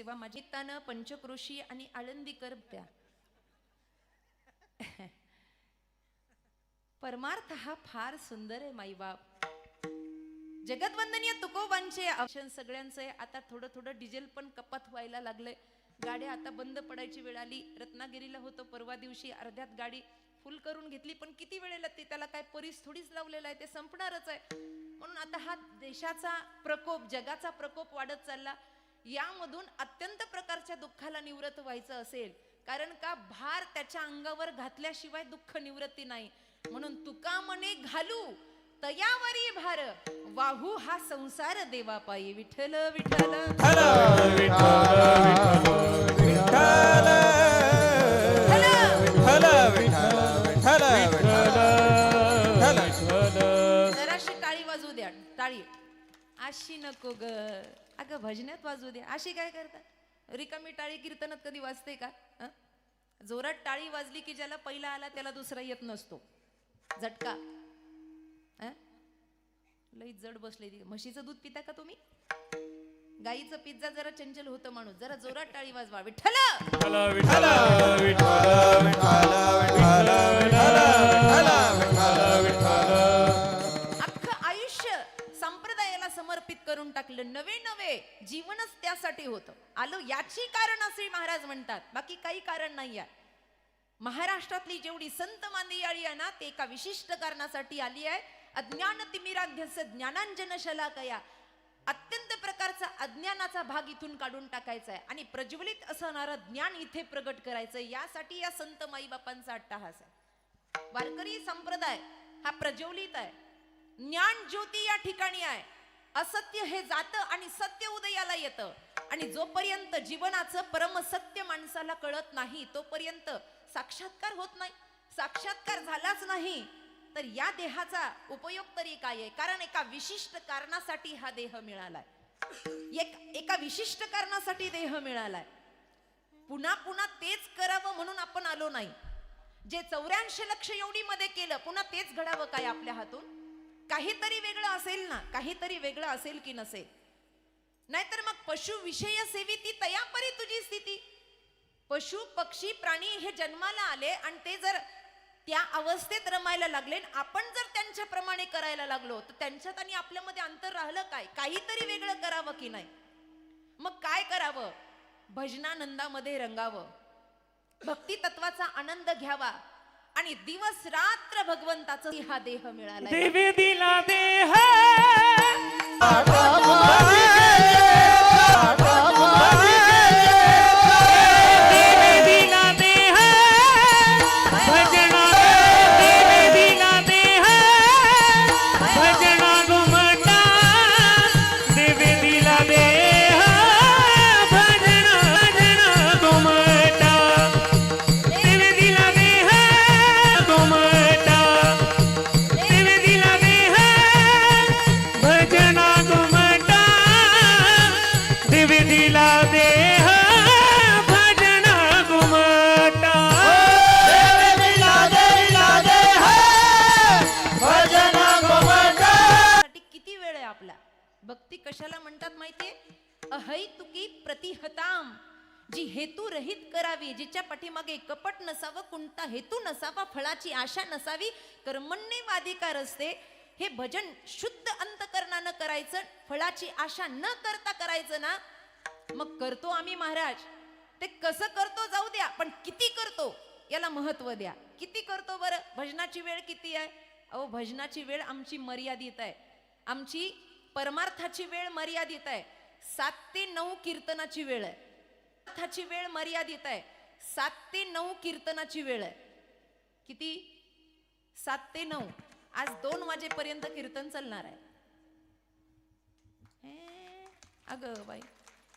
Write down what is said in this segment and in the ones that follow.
तेव्हा माझी तानं पंचक्रोशी आणि आळंदीकर त्या परमार्थ हा फार सुंदर आहे माईबाप. जगतवंदनीय तुकोबांचे औषण सगळ्यांचे आता थोडं थोडं डिझेल पण कपात व्हायला लागले. गाड्या आता बंद पडायची वेळ आली. रत्नागिरीला होतो परवा दिवशी, अर्ध्यात गाडी फुल करून घेतली, पण किती वेळेला ते त्याला काय परीस थोडीच लावलेला आहे, ते संपणारच आहे. म्हणून आता हा देशाचा प्रकोप, जगाचा प्रकोप वाढत चालला. यामधून अत्यंत प्रकारच्या दुःखाला निवृत्त व्हायचं असेल, कारण का भार त्याच्या अंगावर घातल्याशिवाय दुःख निवृत्ती नाही. म्हणून तुका मने घालू तयावरी भार, वाहू हा संसार देवा पायी. विठ्ठल विठ्ठल जराशी टाळी वाजू द्या. टाळी अशी नको ग, अगं भजनात वाजू द्या. अशी काय करता? रिकामी टाळी कीर्तनात कधी वाजते का? जोरात टाळी वाजली की ज्याला पहिला आला त्याला दुसरा येत नसतो. झटका. लई जड बसले. म्हशीचं दूध पिता का तुम्ही? गाईचं पिझ्झा जरा चंचल होतं माणूस. जरा जोरात टाळी वाजवा. विठ्ठल अख्खं आयुष्य संप्रदायाला समर्पित करून टाकलं. नवे नवे जीवनच त्यासाठी होतं. आलं याची कारण असे महाराज म्हणतात, बाकी काही कारण नाही आहे. महाराष्ट्रातली जेवढी संत मांदियाळी आहे ना, ते एका विशिष्ट कारणासाठी आली आहे. अज्ञान तिमिराध्यस्य ज्ञानांजन शलाकया. अत्यंत प्रकारचा अज्ञानाचा भाग इथून काढून टाकायचा आहे आणि प्रज्वलित असणारं ज्ञान इथे प्रगट करायचं. यासाठी या संत माईबापांचा अट्टहास आहे. वारकरी संप्रदाय हा प्रज्वलित आहे. ज्ञान ज्योती या ठिकाणी आहे. असत्य हे जातं आणि सत्य उदयाला येतं. आणि जोपर्यंत जीवनाचं परमसत्य माणसाला कळत नाही, तोपर्यंत साक्षात्कार होत नाही. साक्षात्कार झालाच नाही तर या देहाचा उपयोग तरी काय आहे? कारण एका विशिष्ट कारणासाठी हा देह मिळालाय. एका विशिष्ट कारणासाठी देह मिळालाय. पुन्हा पुन्हा तेच करावं म्हणून आपण आलो नाही. जे 84 लक्ष एवढी मध्ये केलं, पुन्हा तेच घडावं काय आपल्या हातून? काहीतरी वेगळं असेल ना, काहीतरी वेगळं असेल की नसेल. नाहीतर मग पशु विषय सेविती तयापरी तुझी स्थिती. पशु पक्षी प्राणी हे जन्माला आले आणि ते जर त्या अवस्थेत रमायला लागले, आपण जर त्यांच्याप्रमाणे करायला लागलो तर त्यांच्यात आणि आपल्यामध्ये अंतर राहिलं काय? काहीतरी वेगळं करावं की नाही? मग काय करावं? भजनानंदामध्ये रंगावं, भक्ती तत्वाचा आनंद घ्यावा आणि दिवस रात्र भगवंताचा हा देह मिळाला. देवी दिला देह भक्ती कशाला म्हणतात माहितीये? अहैतुकी प्रतिहताम, जी हेतू रहित करावी, जिच्या पाठीमागे कपट नसावं, कोणता हेतू नसावा, फळाची आशा नसावी, कर्मण्येवाधिकार असते. हे भजन शुद्ध अंतकरणानं करायचं, फळाची आशा न करता करायचं ना. मग करतो आम्ही महाराज, ते कसं करतो जाऊ द्या, पण किती करतो याला महत्व द्या. किती करतो बरं? भजनाची वेळ किती आहे? अहो भजनाची वेळ आमची मर्यादित आहे. आमची परमार्थाची वेळ मर्यादित आहे. 7 ते 9 कीर्तनाची वेळ आहे. अर्थाची वेळ मर्यादित आहे. 7 ते 9 कीर्तनाची वेळ आहे. किती? 7 ते 9. आज 2 वाजेपर्यंत कीर्तन चालणार आहे. अगं बाई,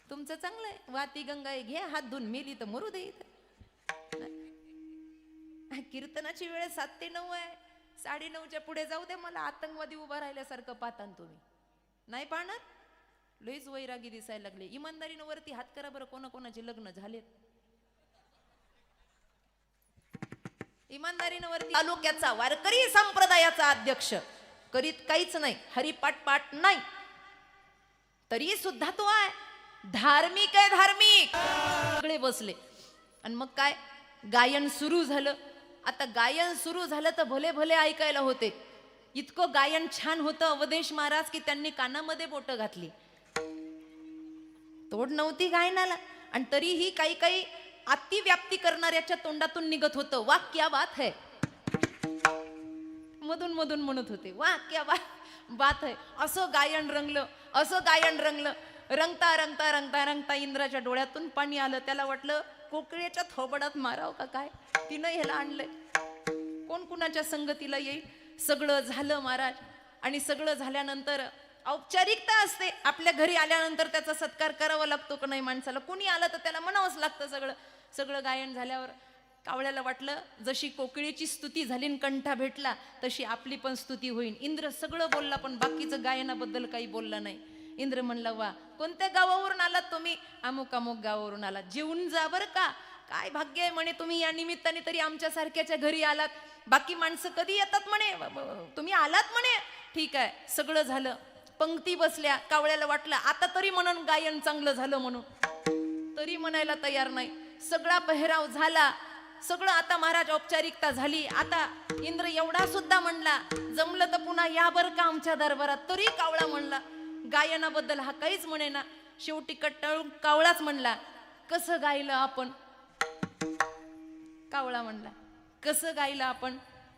तुमचं चांगलं आहे. वाती गंगा घे हात धुवून, मेली तर मरू दे. कीर्तनाची वेळ 7 ते 9 आहे. 9:30च्या पुढे जाऊ दे, मला आतंकवादी उभा राहिल्यासारखं पाहता तुम्ही. नाही पाहणार? लईच वैरागी दिसायला लागले. इमानदारीनं वरती हात करा बरं, कोणाकोणाचे लग्न झालेत. इमानदारीनं वरती. तालुक्याचा वारकरी संप्रदायाचा अध्यक्ष करीत काहीच नाही, हरिपाठ पाठ नाही, तरी सुद्धा तो आहे. धार्मिक आहे धार्मिक. सगळे बसले आणि मग काय गायन सुरू झालं. आता गायन सुरू झालं तर भले भले ऐकायला होते. इतकं गायन छान होतं अवधेश महाराज की त्यांनी कानामध्ये बोटं घातली. तोड नव्हती गायनाला आणि तरीही काही काही अतिव्याप्ती करणाऱ्याच्या तोंडातून निघत होतं, वाह क्या बात है. मधून मधून म्हणत होते, वाह क्या बात है. असं गायन रंगलं, असं गायन रंगलं. रंगता रंगता रंगता रंगता इंद्राच्या डोळ्यातून पाणी आलं. त्याला वाटलं कोकिळेच्या थोबडात माराव का काय, तिनं ह्याला आणलंय, कोण कुणाच्या संगतीला येईल. सगळं झालं महाराज. आणि सगळं झाल्यानंतर औपचारिकता असते, आपल्या घरी आल्यानंतर त्याचा सत्कार करावा लागतो का नाही माणसाला. कोणी आलं तर त्याला म्हणावंच लागतं. सगळं गायन झाल्यावर कावळ्याला वाटलं जशी कोकिळेची स्तुती झाली न कंठा भेटला तशी आपली पण स्तुती होईल. इंद्र सगळं बोलला पण बाकीचं गायनाबद्दल काही बोलला नाही. इंद्र म्हणला, वा कोणत्या गावावरून आलात तुम्ही. अमुक अमुक गावावरून आलात. जेवून जा बर का. काय भाग्य आहे म्हणे तुम्ही या निमित्ताने तरी आमच्या सारख्याच्या घरी आलात. बाकी माणसं कधी येतात म्हणे, तुम्ही आलात म्हणे. ठीक आहे. सगळं झालं, पंक्ती बसल्या. कावळ्याला वाटलं आता तरी म्हणून गायन चांगलं झालं म्हणून, तरी म्हणायला तयार नाही. सगळा पेहराव झाला, सगळं आता महाराज औपचारिकता झाली. आता इंद्र एवढा सुद्धा म्हणला, जमलं तर पुन्हा या बर का आमच्या दरबारात. तरी कावळा म्हणला गायनाबद्दल हा काहीच म्हणे ना. शेवटी कट्टाळून कावळाच म्हणला, कसं गायलं आपण. कावळा म्हणला कसं गायलं आपण,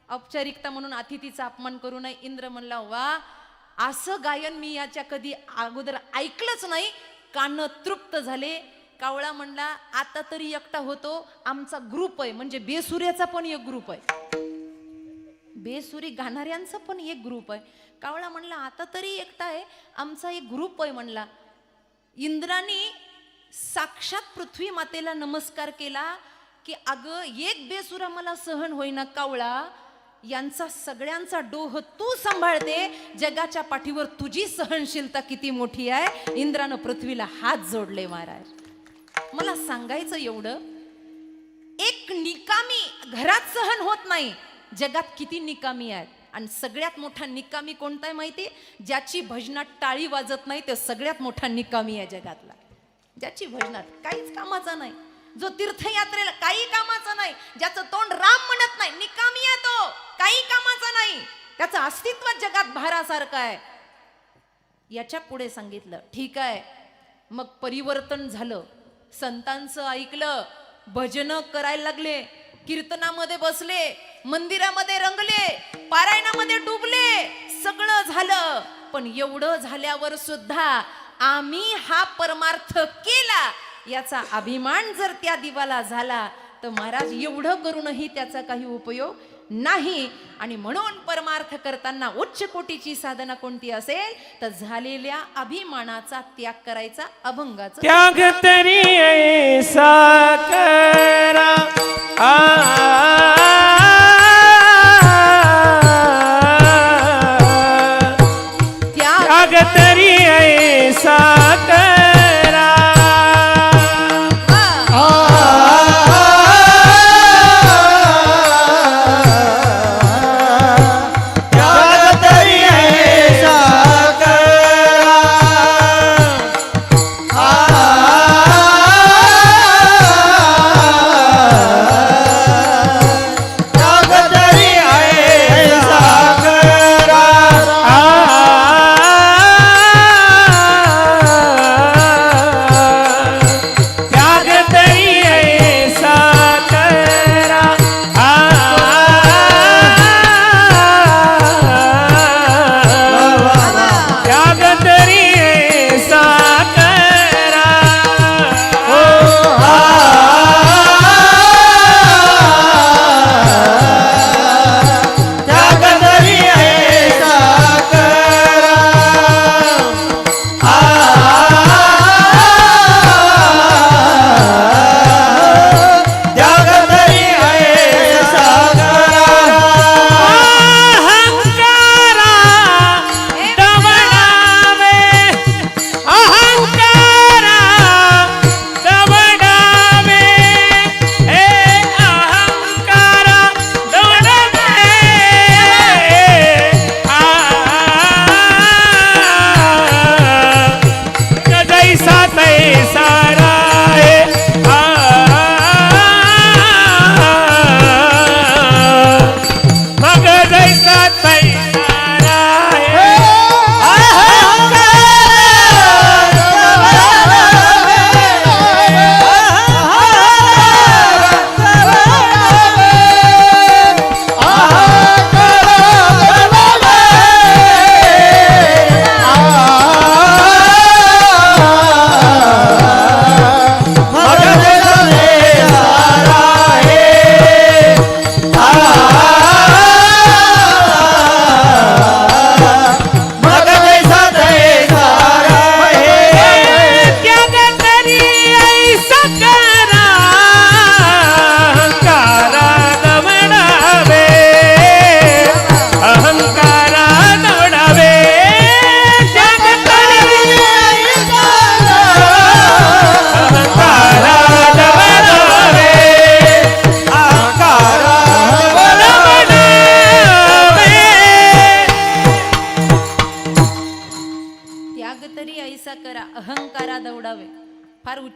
औपचारिकता म्हणून अतिथीचा अपमान करू नये. इंद्र म्हणला, वा असं गायन मी याच्या कधी अगोदर ऐकलंच नाही. कान तृप्त झाले. कावळा म्हणला, आता तरी एकटा होतो, आमचा ग्रुप आहे. म्हणजे बेसुऱ्याचा पण एक ग्रुप आहे, बेसुरी गाणाऱ्यांचा पण एक ग्रुप आहे. कावळा म्हणला, आता तरी एकटा आहे, आमचा एक ग्रुप आहे म्हणला. इंद्राने साक्षात पृथ्वी मातेला नमस्कार केला की अगं एक बेसुरा मला सहन होईना. कावळा यांचा सगळ्यांचा डोह तू सांभाळते, जगाच्या पाठीवर तुझी सहनशीलता किती मोठी आहे. इंद्रानं पृथ्वीला हात जोडले. महाराज मला सांगायचं एवढं, एक निकामी घरात सहन होत नाही, जगात किती निकामी आहेत. आणि सगळ्यात मोठा निकामी कोणता आहे माहिती, ज्याची भजनात टाळी वाजत नाही ते सगळ्यात मोठा निकामी आहे जगातला. ज्याची भजनात काहीच कामाचा नाही, जो तीर्थयात्रेला काही कामाचा नाही, ज्याचं तोंड राम म्हणत नाही, निकामी आहे तो, काही कामाचा नाही. त्याचं अस्तित्व जगात भारासारखं आहे. याच्या पुढे सांगितलं, ठीक आहे. मग परिवर्तन झालं, संतांचं ऐकलं, भजन करायला लागले, कीर्तनामध्ये बसले, मंदिरामध्ये रंगले, पारायणामध्ये डुबले, सगळं झालं. पण एवढं झाल्यावर सुद्धा आम्ही हा परमार्थ केला याचा अभिमान जर त्या दिवाला झाला तर महाराज एवढं करूनही त्याचा काही उपयोग नाही. आणि म्हणून परमार्थ करताना उच्च कोटीची साधना कोणती असेल तर झालेल्या अभिमानाचा त्याग करायचा, अभंगाचा त्याग तरी ऐसा करा. त्याग तरी ऐसा करा.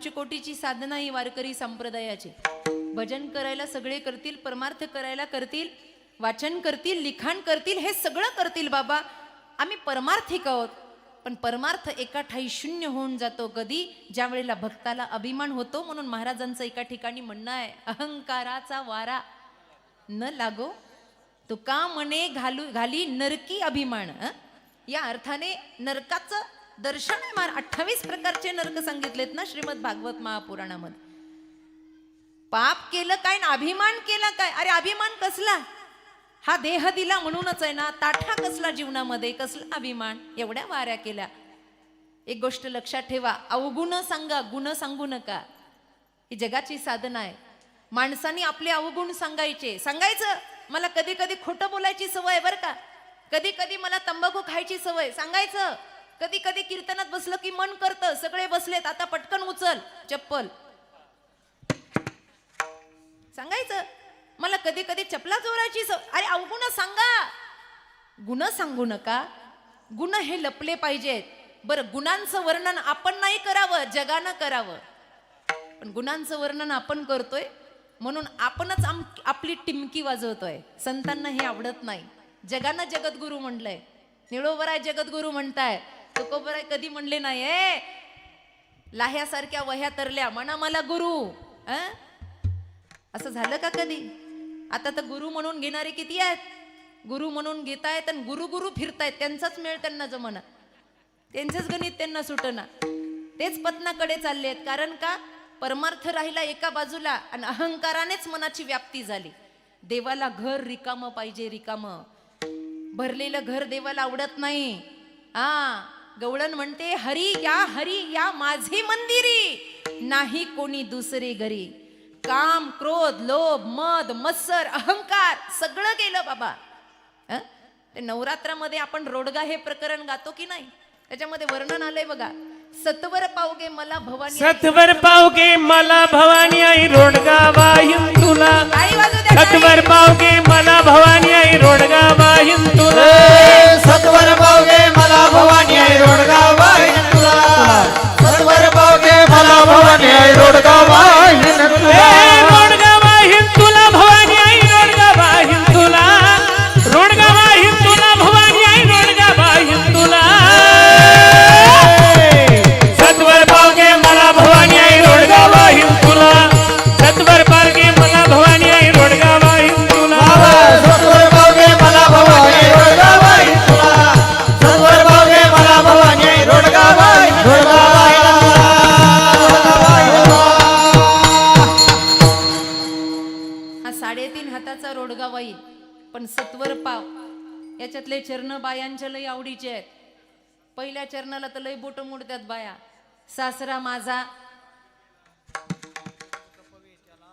पंचकोटीची साधना ही वारकरी संप्रदायाची. भजन करायला सगळे करतील, परमार्थ करायला करतील, वाचन करतील, लिखाण करतील, हे सगळं करतील बाबा. आम्ही परमार्थिक आहोत. पण परमार्थ एका ठाई शून्य होऊन जातो कधी, ज्या वेळेला भक्ताला अभिमान होतो. म्हणून महाराजांचं एका ठिकाणी म्हणणं आहे, अहंकाराचा वारा न लागो तुका मने घाली नरकी अभिमान. या अर्थाने नरकाचं दर्शन आहे. 28 प्रकारचे नरक सांगितलेत ना श्रीमद भागवत महापुराणामध्ये. पाप केलं काय ना अभिमान केला काय. अरे अभिमान कसला, हा देह दिला म्हणूनच आहे ना. ताठा कसला जीवनामध्ये, कसला अभिमान, एवढ्या वाऱ्या केल्या. एक गोष्ट लक्षात ठेवा, अवगुण सांगा, गुण सांगू नका. ही जगाची साधना आहे. माणसांनी आपले अवगुण सांगायचं. मला कधी कधी खोटं बोलायची सवय बर का, कधी कधी मला तंबाखू खायची सवय, सांगायचं. कधी कधी कीर्तनात बसलं की मन करतं, सगळे बसलेत आता पटकन उचल चप्पल, सांगायचं. मला कधी कधी चपला चोरायची सवय. अरे अवगुण सांगा, गुण सांगू नका. गुण हे लपले पाहिजेत. बरं, गुणांचं वर्णन आपण नाही करावं, जगानं करावं. पण गुणांचं वर्णन आपण करतोय म्हणून आपणच आपली टिमकी वाजवतोय. संतांना हे आवडत नाही. जगानं जगद्गुरु म्हटलंय, निळोबराय जगद्गुरु म्हणताय, तुकोबराय कधी म्हणले नाही. लाह्यासारख्या वह्या तरल्या म्हणा मला गुरु. असं झालं का कधी? आता तर गुरु म्हणून घेणारे किती आहेत. गुरु म्हणून घेतायत आणि गुरु गुरु फिरतायत. त्यांचाच मेळ त्यांना जमना, त्यांचंच गणित त्यांना सुटना, तेच पत्नाकडे चालले आहेत. कारण का, परमार्थ राहिला एका बाजूला आणि अहंकारानेच मनाची व्याप्ती झाली. देवाला घर रिकामं पाहिजे, रिकामं. भरलेलं घर देवाला आवडत नाही. गवळण म्हणते, हरी या माझे मंदिरी, नाही कोणी दुसरे घरी. काम, क्रोध, लोभ, मद, मत्सर, अहंकार सगळं गेलं बाबा. ते नवरात्रामध्ये आपण रोडगा हे प्रकरण गातो की नाही, त्याच्यामध्ये वर्णन आलंय बघा. सत्वर पावगे मला भवानी, सत्वर पावगे मला भवानी आई रोडगा वाहिन तुला. सत्वर पावगे मला भवानी आई रोडगा वाहिन तुला. सत्वर पावगे मला भवानी आई रोडगा वाहिन तुला. सत्वर पावगे मला भवानी आई रोडगा वाहिन तुला. रोडगा वाहिन तुला भवानी आई रोडगा वाहिन तुला. रोडगा वाहिन तुला भवानी आई रोडगा वाहिन तुला. सत्वर पावगे मला भवानी आई रोडगा वाहिन तुला. सत्वर पावगे मला भवानी आई रोडगा वाहिन तुला. सत्वर पावगे मला भवानी आई रोडगा वाहिन तुला. सत्वर पावगे मला भवानी आई रोडगा वाहिन तुला. हा 3.5 हाताचा रोडगा वाईल, पण सत्वर पाव याच्यातले चरण बायांच्या लय आवडीचे आहेत. पहिल्या चरणाला तर लय बोट मोडतात बाया. सासरा माझा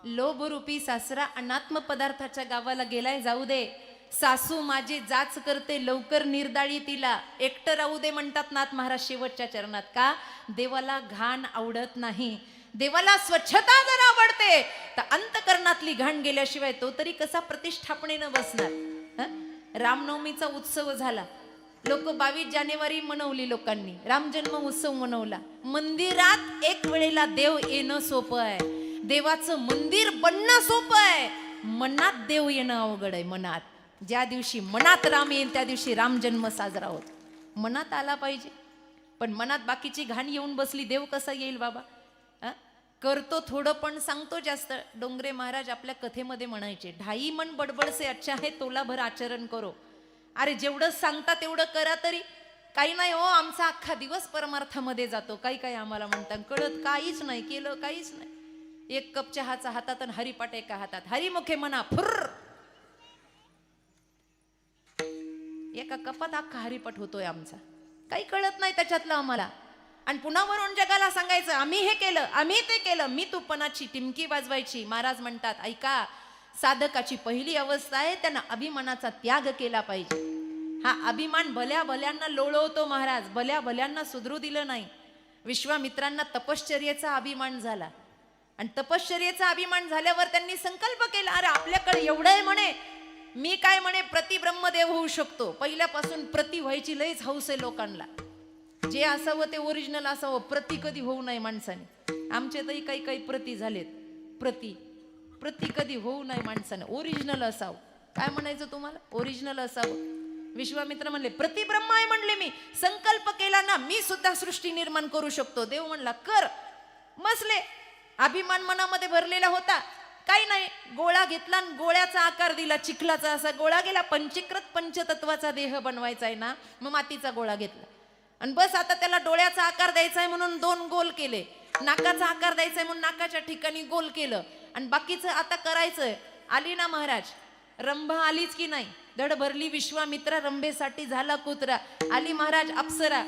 लोभरूपी सासरा अनात्म पदार्थाच्या गावाला गेलाय, जाऊ दे. सासू माझी जाच करते लवकर निर्दाळी तिला, एकटं राहू दे म्हणतात नाथ महाराज शेवटच्या चरणात. का? देवाला घाण आवडत नाही, देवाला स्वच्छता जर आवडते तर अंतकरणातली घाण गेल्याशिवाय तो तरी कसा प्रतिष्ठापनेनं बसणार. रामनवमीचा उत्सव झाला, लोक 22 जानेवारी मनवली, लोकांनी राम जन्म उत्सव मनवला. मंदिरात एक वेळेला देव येणं सोपं आहे, देवाचं मंदिर बनणं सोपं आहे, मनात देव येणं अवघड आहे. मनात ज्या दिवशी मनात राम येईल त्या दिवशी राम जन्म साजरा होतो. मनात आला पाहिजे, पण मनात बाकीची घाण येऊन बसली, देव कसा येईल बाबा. करतो थोडं पण सांगतो जास्त. डोंगरे महाराज आपल्या कथेमध्ये म्हणायचे, ढाई मन बडबड से अच्छा है तोला भर आचरण करो. अरे जेवढं सांगता तेवढं करा तरी. काही नाही हो, आमचा अख्खा दिवस परमार्थामध्ये जातो. काही आम्हाला म्हणतात कळत काहीच नाही, केलं काहीच नाही. एक कप चहाचा हातात आणि हरिपाठ एका हातात, हरिमुखे म्हणा फुर्र. एका कपात अख्खा हरिपाठ होतोय आमचा, काही कळत नाही त्याच्यातलं आम्हाला. आणि पुन्हा वरून जगाला सांगायचं आम्ही हे केलं, आम्ही ते केलं, मी तुपणाची टिमकी वाजवायची. महाराज म्हणतात, ऐका, साधकाची पहिली अवस्था आहे त्यांना अभिमानाचा त्याग केला पाहिजे. हा अभिमान भल्या भल्यांना लोळवतो महाराज, भल्या भल्यांना सुधरू दिलं नाही. विश्वामित्रांना तपश्चर्येचा अभिमान झाला, आणि तपश्चर्येचा अभिमान झाल्यावर त्यांनी संकल्प केला, अरे आपल्याकडे एवढं आहे म्हणे, मी काय म्हणे प्रतिब्रह्मदेव होऊ शकतो. पहिल्यापासून प्रति व्हायची लयच हौस आहे लोकांना. जे असावं ते ओरिजिनल असावं, प्रति कधी होऊ नये माणसाने. आमच्यातही काही काही प्रती झालेत. प्रती प्रती कधी होऊ नये माणसानं, ओरिजिनल असावं. काय म्हणायचं तुम्हाला? ओरिजिनल असावं. विश्वामित्र म्हणले प्रति ब्रह्म आहे म्हणले, मी संकल्प केला ना मी सुद्धा सृष्टी निर्माण करू शकतो. देव म्हणला कर. बसले. अभिमान मनामध्ये भरलेला होता. काही नाही, गोळा घेतला आणि गोळ्याचा आकार दिला, चिखलाचा असा गोळा गेला. पंचीकृत पंचतत्वाचा देह बनवायचा आहे ना, मग मातीचा गोळा घेतला आणि बस आता त्याला डोळ्याचा आकार द्यायचा आहे म्हणून 2 गोल केले, नाकाचा आकार द्यायचा आहे म्हणून नाकाच्या ठिकाणी गोल केलं आणि बाकीचं आता करायचंय. आली ना महाराज, रंभा आलीच की नाही, धड भरली विश्वामित्रा, रंभेसाठी झाला कुत्रा. आली महाराज अप्सरा,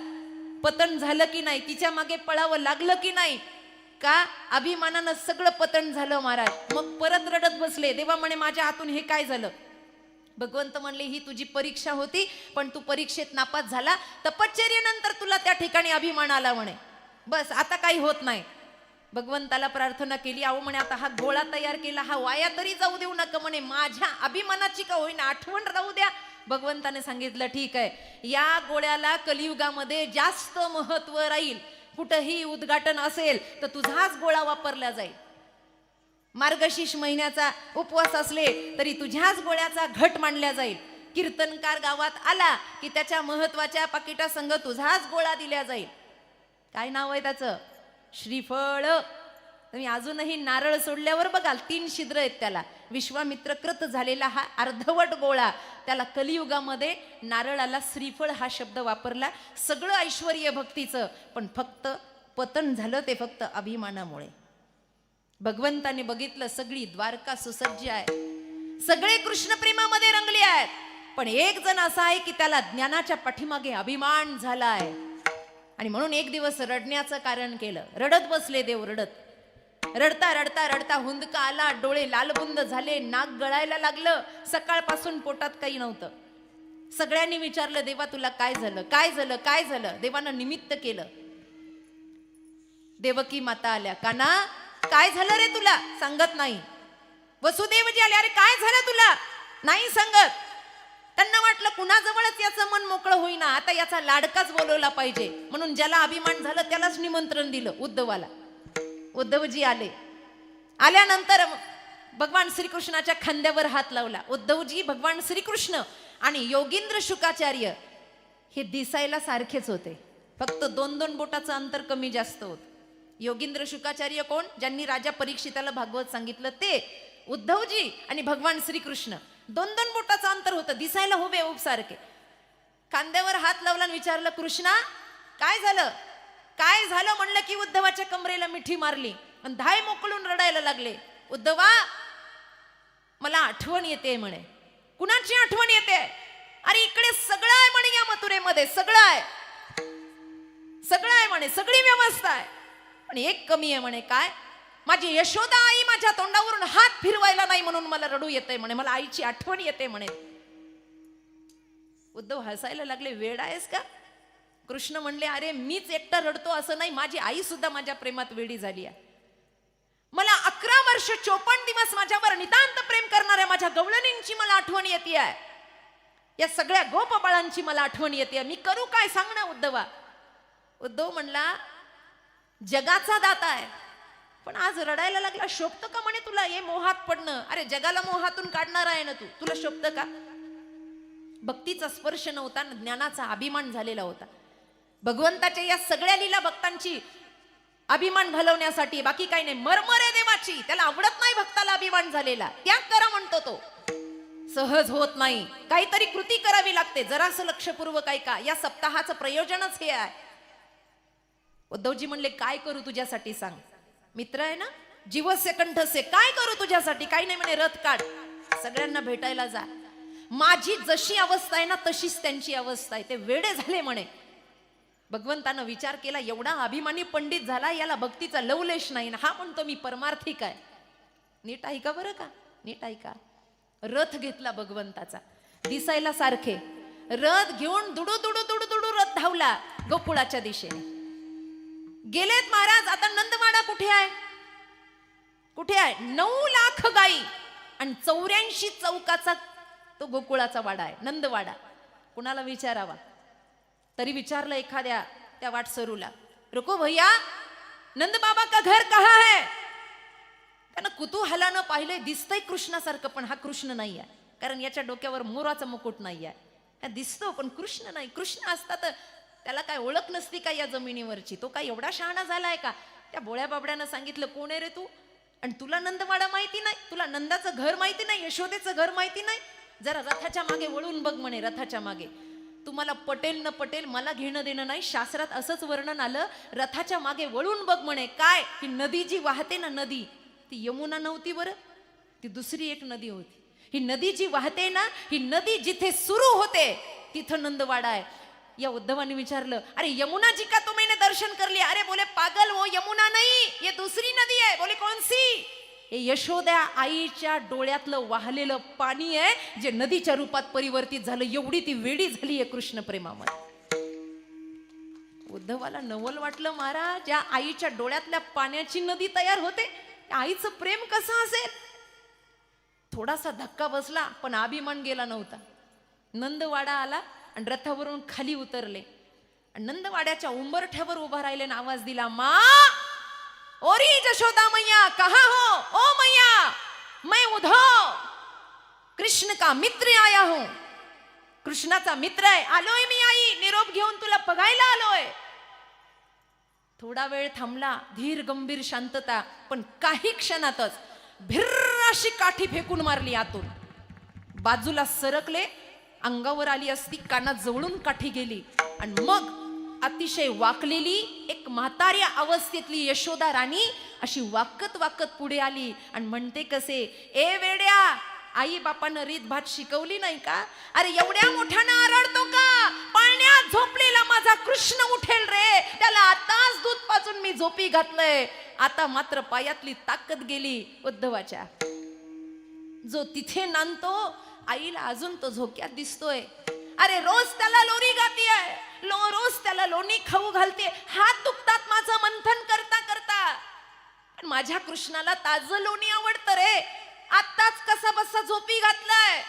पतन झालं की नाही, तिच्या मागे पळावं लागलं की नाही, का अभिमानानं सगळं पतन झालं महाराज. मग परत रडत बसले. देवा म्हणे माझ्या हातून हे काय झालं? भगवंत म्हणले ही तुझी परीक्षा होती, पण तू परीक्षेत नापास झाला, तपश्चर्येनंतर तुला त्या ठिकाणी अभिमान आला म्हणे. बस आता काही होत नाही. भगवंताला प्रार्थना केली. अहो म्हणे आता हा गोळा तयार केला, हा वाया तरी जाऊ देऊ नका म्हणे, माझ्या अभिमानाची का होईना आठवण राहू द्या. भगवंताने सांगितलं ठीक आहे, या गोळ्याला कलियुगामध्ये जास्त महत्व राहील. कुठंही उद्घाटन असेल तर तुझाच गोळा वापरला जाईल. मार्गशीर्ष महिन्याचा उपवास असले तरी तुझ्याच गोळ्याचा घट मांडला जाईल. कीर्तनकार गावात आला की त्याच्या महत्वाच्या पाकिटासंग तुझाच गोळा दिला जाईल. काय नाव आहे त्याचं? श्रीफळ. तुम्ही अजूनही नारळ सोडल्यावर बघाल 3 छिद्र आहेत त्याला. विश्वामित्र कृत झालेला हा अर्धवट गोळा, त्याला कलियुगामध्ये नारळाला श्रीफळ हा शब्द वापरला. सगळं ऐश्वर्य भक्तीचं, पण फक्त पतन झालं ते फक्त अभिमानामुळे. भगवंताने बघितलं सगळी द्वारका सुसज्ज आहे, सगळे कृष्ण प्रेमामध्ये रंगले आहेत, पण एक जण असा आहे की त्याला ज्ञानाच्या पाठीमागे अभिमान झाला आहे. आणि म्हणून एक दिवस रडण्याचं कारण केलं. रडत बसले देव, रडता रडता रडता हुंदका आला, डोळे लालबुंद झाले, नाक गळायला लागलं. सकाळपासून पोटात काही नव्हतं. सगळ्यांनी विचारलं देवा तुला काय झालं, काय झालं, काय झालं? देवानं निमित्त केलं. देवकी माता आल्या. काना काय झालं रे तुला? सांगत नाही. वसुदेवजी आले. अरे काय झालं तुला? नाही सांगत. त्यांना वाटलं कुणाजवळच याचं मन मोकळं होईना, आता याचा लाडकाच बोलवला पाहिजे, म्हणून ज्याला अभिमान झालं त्यालाच निमंत्रण दिलं, उद्धवाला. उद्धवजी आले. आल्यानंतर भगवान श्रीकृष्णाच्या खांद्यावर हात लावला. उद्धवजी, भगवान श्रीकृष्ण आणि योगींद्र शुकाचार्य हे दिसायला सारखेच होते, फक्त 2-2 बोटाचं अंतर कमी जास्त होत. योगींद्र शुकाचार्य कोण? ज्यांनी राजा परीक्षिताला भागवत सांगितलं ते. उद्धवजी आणि भगवान श्रीकृष्ण 2-2 बोटाचं अंतर होतं, दिसायला हुबेहूब सारखे. खांद्यावर हात लावला आणि विचारलं कृष्णा काय झालं, काय झालं म्हणलं की उद्धवाच्या कमरेला मिठी मारली आणि धाय मोकळून रडायला लागले. उद्धवा मला आठवण येते म्हणे. कुणाची आठवण येते? अरे इकडे सगळं आहे म्हणे, या मथुरेमध्ये सगळं आहे, सगळं आहे म्हणे, सगळी व्यवस्था आहे, पण एक कमी आहे म्हणे. काय? माझी यशोदा आई माझ्या तोंडावरून हात फिरवायला नाही म्हणून मला रडू येते म्हणे, मला आईची आठवण येते म्हणे. उद्धव हसायला लागले. वेड आहेस का? कृष्ण म्हणले अरे मीच एकटा रडतो असं नाही, माझी आई सुद्धा माझ्या प्रेमात वेडी झाली आहे. मला 11 वर्ष 54 दिवस माझ्यावर नितांत प्रेम करणाऱ्या माझ्या गवळणींची मला आठवण येते आहे, या सगळ्या गोपबाळांची मला आठवण येते. मी करू काय सांग ना उद्धवा. उद्धव म्हणला जगाचा दाता आहे, पण आज रडायला लागला. शोभतं का म्हणे तुला हे मोहात पडणं? अरे जगाला मोहातून काढणार आहे ना तू, तुला शोभतं का? भक्तीचा स्पर्श नव्हता, ज्ञानाचा अभिमान झालेला होता. भगवंताच्या या सगळ्या लीला भक्तांची अभिमान घालवण्यासाठी, बाकी काही नाही. मर्मर आहे देवाची, त्याला आवडत नाही भक्ताला अभिमान झालेला. त्याग करा म्हणतो तो, सहज होत नाही, काहीतरी कृती करावी लागते. जरासं लक्षपूर्वक ऐका, या सप्ताहाचं प्रयोजनच हे आहे. उद्धवजी म्हणले काय करू तुझ्यासाठी सांग. मित्र आहे ना, जीवस्य कंठसे, काय करू तुझ्यासाठी? काही नाही म्हणे, रथ काढ, सगळ्यांना भेटायला जा. माझी जशी अवस्था आहे ना तशीच त्यांची अवस्था आहे, ते वेडे झाले म्हणे. भगवंतानं विचार केला, एवढा अभिमानी पंडित झाला, याला भक्तीचा लवलेश नाही ना. हा म्हणतो मी परमार्थिक आहे. नीट ऐका बरं का, नीट ऐका. रथ घेतला भगवंताचा, दिसायला सारखे. रथ घेऊन दुडू दुडू दुडू दुडू रथ धावला गोकुळाच्या दिशेने. गेलेत महाराज. आता नंदवाडा कुठे आहे? कुठे आहे? 9 लाख गाई आणि 84 चौकाचा तो गोकुळाचा वाडा आहे, नंदवाडा. कुणाला विचारावा तरी विचारलं एखाद्या त्या वाटसरूला, रुको भैया नंद बाबा का घर कहा है? त्यानं कुतूहलानं पाहिलंय, दिसतंय कृष्णासारखं, पण हा कृष्ण नाही आहे, कारण याच्या डोक्यावर मोराचा मुकुट नाही आहे. हा दिसतो पण कृष्ण नाही. कृष्ण असता तर त्याला काय ओळख नसती का या जमिनीवरची? तो काय एवढा शहाणा झालाय का? त्या भोळ्या बाबड्यानं सांगितलं, कोण आहे रे तू? आणि तुला नंदवाडा माहिती नाही? तुला नंदाचं घर माहिती नाही? यशोदेचं घर माहिती नाही? जरा रथाच्या मागे वळून बघ म्हणे, रथाच्या मागे. तुम्हाला पटेल न पटेल, मला घेणं देणं नाही. शास्त्रात असंच वर्णन आलं, रथाच्या मागे वळून बघ म्हणे. काय? की नदी जी वाहते ना, नदी, ती यमुना नव्हती बरं, ती दुसरी एक नदी होती. ही नदी जी वाहते ना, ही नदी जिथे सुरू होते तिथं नंदवाडा आहे. या उद्धवाने विचारलं, अरे यमुना जी का तुम्ही दर्शन कर लिया? अरे बोले पागल, वो यमुना नहीं, ये दूसरी नदी है. बोले कौन सी? हे यशोदा आईच्या डोळ्यातलं वाहलेलं पाणी आहे, जे नदीच्या रूपात परिवर्तित झालं. एवढी ती वेडी झाली आहे कृष्ण प्रेमामध्ये. उद्धवाला नवल वाटलं, महाराज, या आईच्या डोळ्यातल्या पाण्याची नदी तयार होते, आईचं प्रेम कसं असेल? थोडासा धक्का बसला, पण अभिमान गेला नव्हता. नंदवाडा आला आणि रथावरून खाली उतरले. नंदवाड्याच्या उंबरठ्यावर उभा राहिले आणि आवाज दिला, मा ओरी जशोदा मैया, कहा हो? ओ मैया, मैं उद्धव, कृष्ण का मित्र आया हूं. कृष्णाचा मित्र आहे, आलोय मी आई, निरोप घेऊन तुला बघायला आलोय. थोडा वेळ थांबला, धीर गंभीर शांतता, पण काही क्षणातच भिर्र अशी काठी फेकून मारली आतून. बाजूला सरकले, अंगावर आली असती, कानात जवळून काठी गेली. आणि मग अतिशय वाकलेली एक म्हाताऱ्या अवस्थेतली यशोदा राणी अशी वाकत वाकत पुढे आली आणि म्हणते कसे, ए वेड्या, आई बापानं रीत भात शिकवली नाही का? अरे एवढ्या मोठ्यानं आरडतो का? पाळण्यात झोपलेला माझा कृष्ण उठेल रे, त्याला आताच दूध पाजून मी झोपी घातलंय. आता मात्र पायातली ताकद गेली उद्धवाच्या. जो तिथे नांदतो, आईला अजून तो झोक्यात दिसतोय. अरे रोज त्याला लोरी गाती आहे, रोज त्याला लोणी खाऊ घालते, हात दुखतात माझं मंथन करता करता. पण माझ्या कृष्णाला ताजं लोणी आवडतं रे, आत्ताच कसा बसा झोपी घातलाय.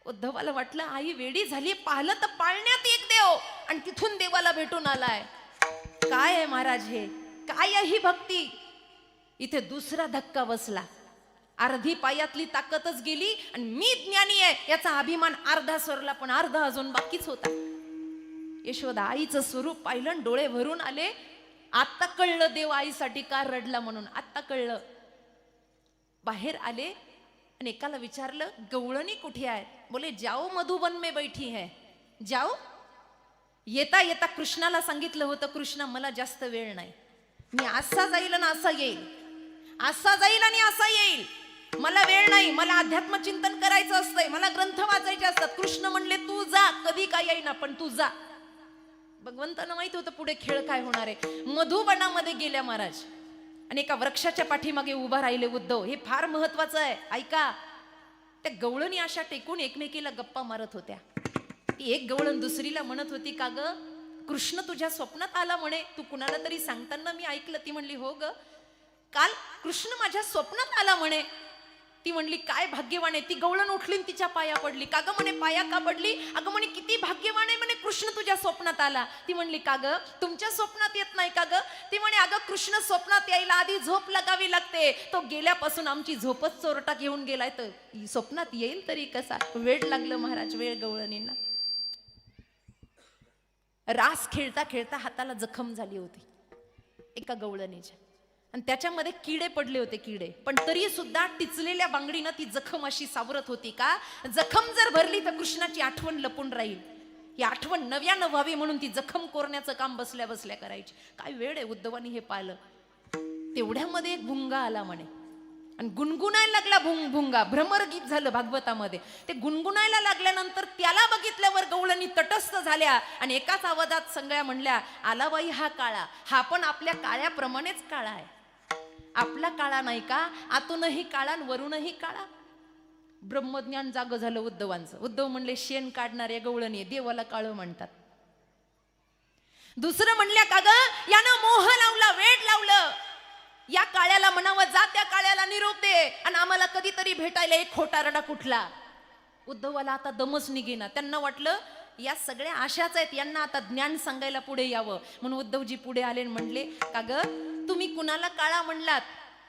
उद्धवाला वाटलं, आई वेडी झाली, पाहिलं तर पाळण्यात एक देव आणि तिथून देवाला भेटून आलाय. काय आहे महाराज हे? काय आहे ही भक्ती? इथे दुसरा धक्का बसला. अर्धी पायातली ताकदच गेली आणि मी ज्ञानी आहे याचा अभिमान अर्धा सरला, पण अर्धा अजून बाकीच होता. यशोदा आईचं स्वरूप पाहिलं, डोळे भरून आले. आता कळलं देव आईसाठी का रडला म्हणून, आता कळलं. बाहेर आले आणि एकाला विचारलं, गवळणी कुठे आहे? बोले जाओ मधुबन में बैठी है, जाओ. येता येता कृष्णाला सांगितलं होतं, कृष्णा मला जास्त वेळ नाही, मी असा जाईल आणि असा येईल, असा जाईल आणि असा येईल, मला वेळ नाही, मला अध्यात्म चिंतन करायचं असतंय, मला ग्रंथ वाचायचे असतात. कृष्ण म्हणले तू जा, कधी काय येईना पण तू जा. भगवंतांना माहित होतं पुढे खेळ काय होणार आहे. मधुबनामध्ये गेल्या महाराज आणि एका वृक्षाच्या पाठीमागे उभा राहिले उद्धव. हे फार महत्वाचं आहे, ऐका. त्या गवळणी अशा टेकून एकमेकीला गप्पा मारत होत्या. ती एक गवळण दुसरीला म्हणत होती, का ग कृष्ण तुझ्या स्वप्नात आला म्हणे, तू कुणाला तरी सांगताना मी ऐकलं. ती म्हणली, हो ग, काल कृष्ण माझ्या स्वप्नात आला म्हणे. ती म्हणली, काय भाग्यवान आहे. ती गवळण उठली तिच्या पाया पडली. का ग म्हणे, पाया का पडली? अगं म्हणे, किती भाग्यवान आहे म्हणे, कृष्ण तुझ्या स्वप्नात आला. ती म्हणली, का ग तुमच्या स्वप्नात येत नाही का ग? ती म्हणे, अगं कृष्ण स्वप्नात यायला आधी झोप लगावी लागते, तो गेल्यापासून आमची झोपच चोरटा घेऊन गेलाय, तर स्वप्नात येईल तरी कसा? वेळ लागलं महाराज, वेळ गवळणींना. रास खेळता खेळता हाताला जखम झाली होती एका गवळणीच्या, आणि त्याच्यामध्ये किडे पडले होते, किडे. पण तरी सुद्धा टिचलेल्या बांगडीनं ती जखम अशी सावरत होती. का? जखम जर भरली तर कृष्णाची आठवण लपून राहील, ही आठवण नव्यानं व्हावी म्हणून ती जखम कोरण्याचं काम बसल्या बसल्या करायची. काय वेळ आहे. उद्धवानी हे पाहिलं. तेवढ्यामध्ये एक भुंगा आला म्हणे आणि गुणगुणायला लागला. भुंगा भ्रमरगीत झालं भागवतामध्ये. ते गुणगुणायला लागल्यानंतर त्याला बघितल्यावर गवळणी तटस्थ झाल्या आणि एकाच आवाजात सगळ्या म्हणल्या, आला बाई हा काळा, हा पण आपल्या काळ्याप्रमाणेच काळा आहे. आपला काळा नाही का, आतूनही काळा वरूनही काळा. ब्रह्मज्ञान जाग झालं उद्धवांचं. उद्धव म्हणले, शेण काढणाऱ्या गवळणी देवाला काळं म्हणतात. दुसरं म्हणल्या, का ग यानं मोह लावला, वेड लावलं, या काळ्याला म्हणावं जा त्या काळ्याला निरोप दे आणि आम्हाला कधीतरी भेटायला एक खोटारडा कुठला. उद्धवाला आता दमच निघेना. त्यांना वाटलं या सगळ्या आशाच आहेत, यांना आता ज्ञान सांगायला पुढे यावं. म्हणून उद्धवजी पुढे आले आणि म्हणले, का ग तुम्ही कुणाला काळा म्हणलात?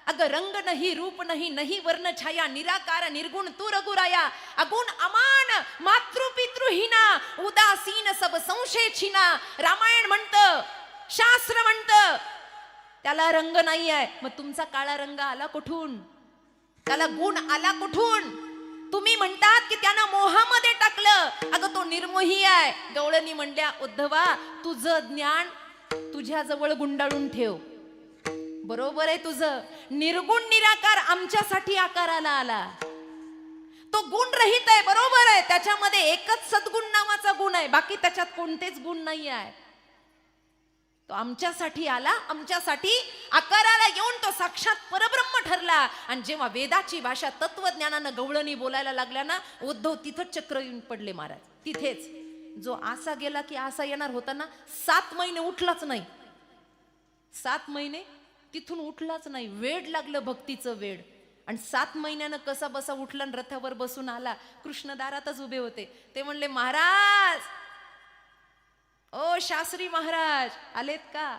अगं रंग नाही, रूप नाही, नाही वर्ण छाया, निराकार निर्गुण तू रघुराया. अगुण अमान मातृपितृहीना, उदासीन सब संशय छिना. रामायण म्हणतं, शास्त्र म्हणतं त्याला रंग नाही आहे. मग तुमचा काळा रंग आला कुठून? त्याला गुण आला कुठून? तुम्ही म्हणतात की त्यानं मोहामध्ये टाकलं. अगं तो निर्मोही आहे. गवळणी म्हणल्या, उद्धवा तुझं ज्ञान तुझ्या जवळ गुंडाळून ठेव. बरोबर आहे तुझं. निर्गुण निराकार आमच्यासाठी आकाराला आला. तो गुण रहित आहे, बरोबर आहे. त्याच्यामध्ये एकच सद्गुण नावाचा गुण आहे, बाकी त्याच्यात कोणतेच गुण नाही आहे. तो आमच्यासाठी आला, आमच्यासाठी आकाराला येऊन तो साक्षात परब्रह्म ठरला. आणि जेव्हा वेदाची भाषा तत्वज्ञानानं गवळणी बोलायला लागल्या ना, उद्धव तिथं चक्र येऊन पडले महाराज. तिथेच जो आसा गेला की आसा येणार होता ना, 7 महिने उठलाच नाही. 7 महिने तिथून उठलाच नाही. वेड लागलं भक्तीचं वेड. आणि 7 महिन्यानं कसा बसा उठला आणि रथावर बसून आला. कृष्ण दारातच उभे होते. ते म्हणले, महाराज, ओ शास्त्री महाराज आलेत का?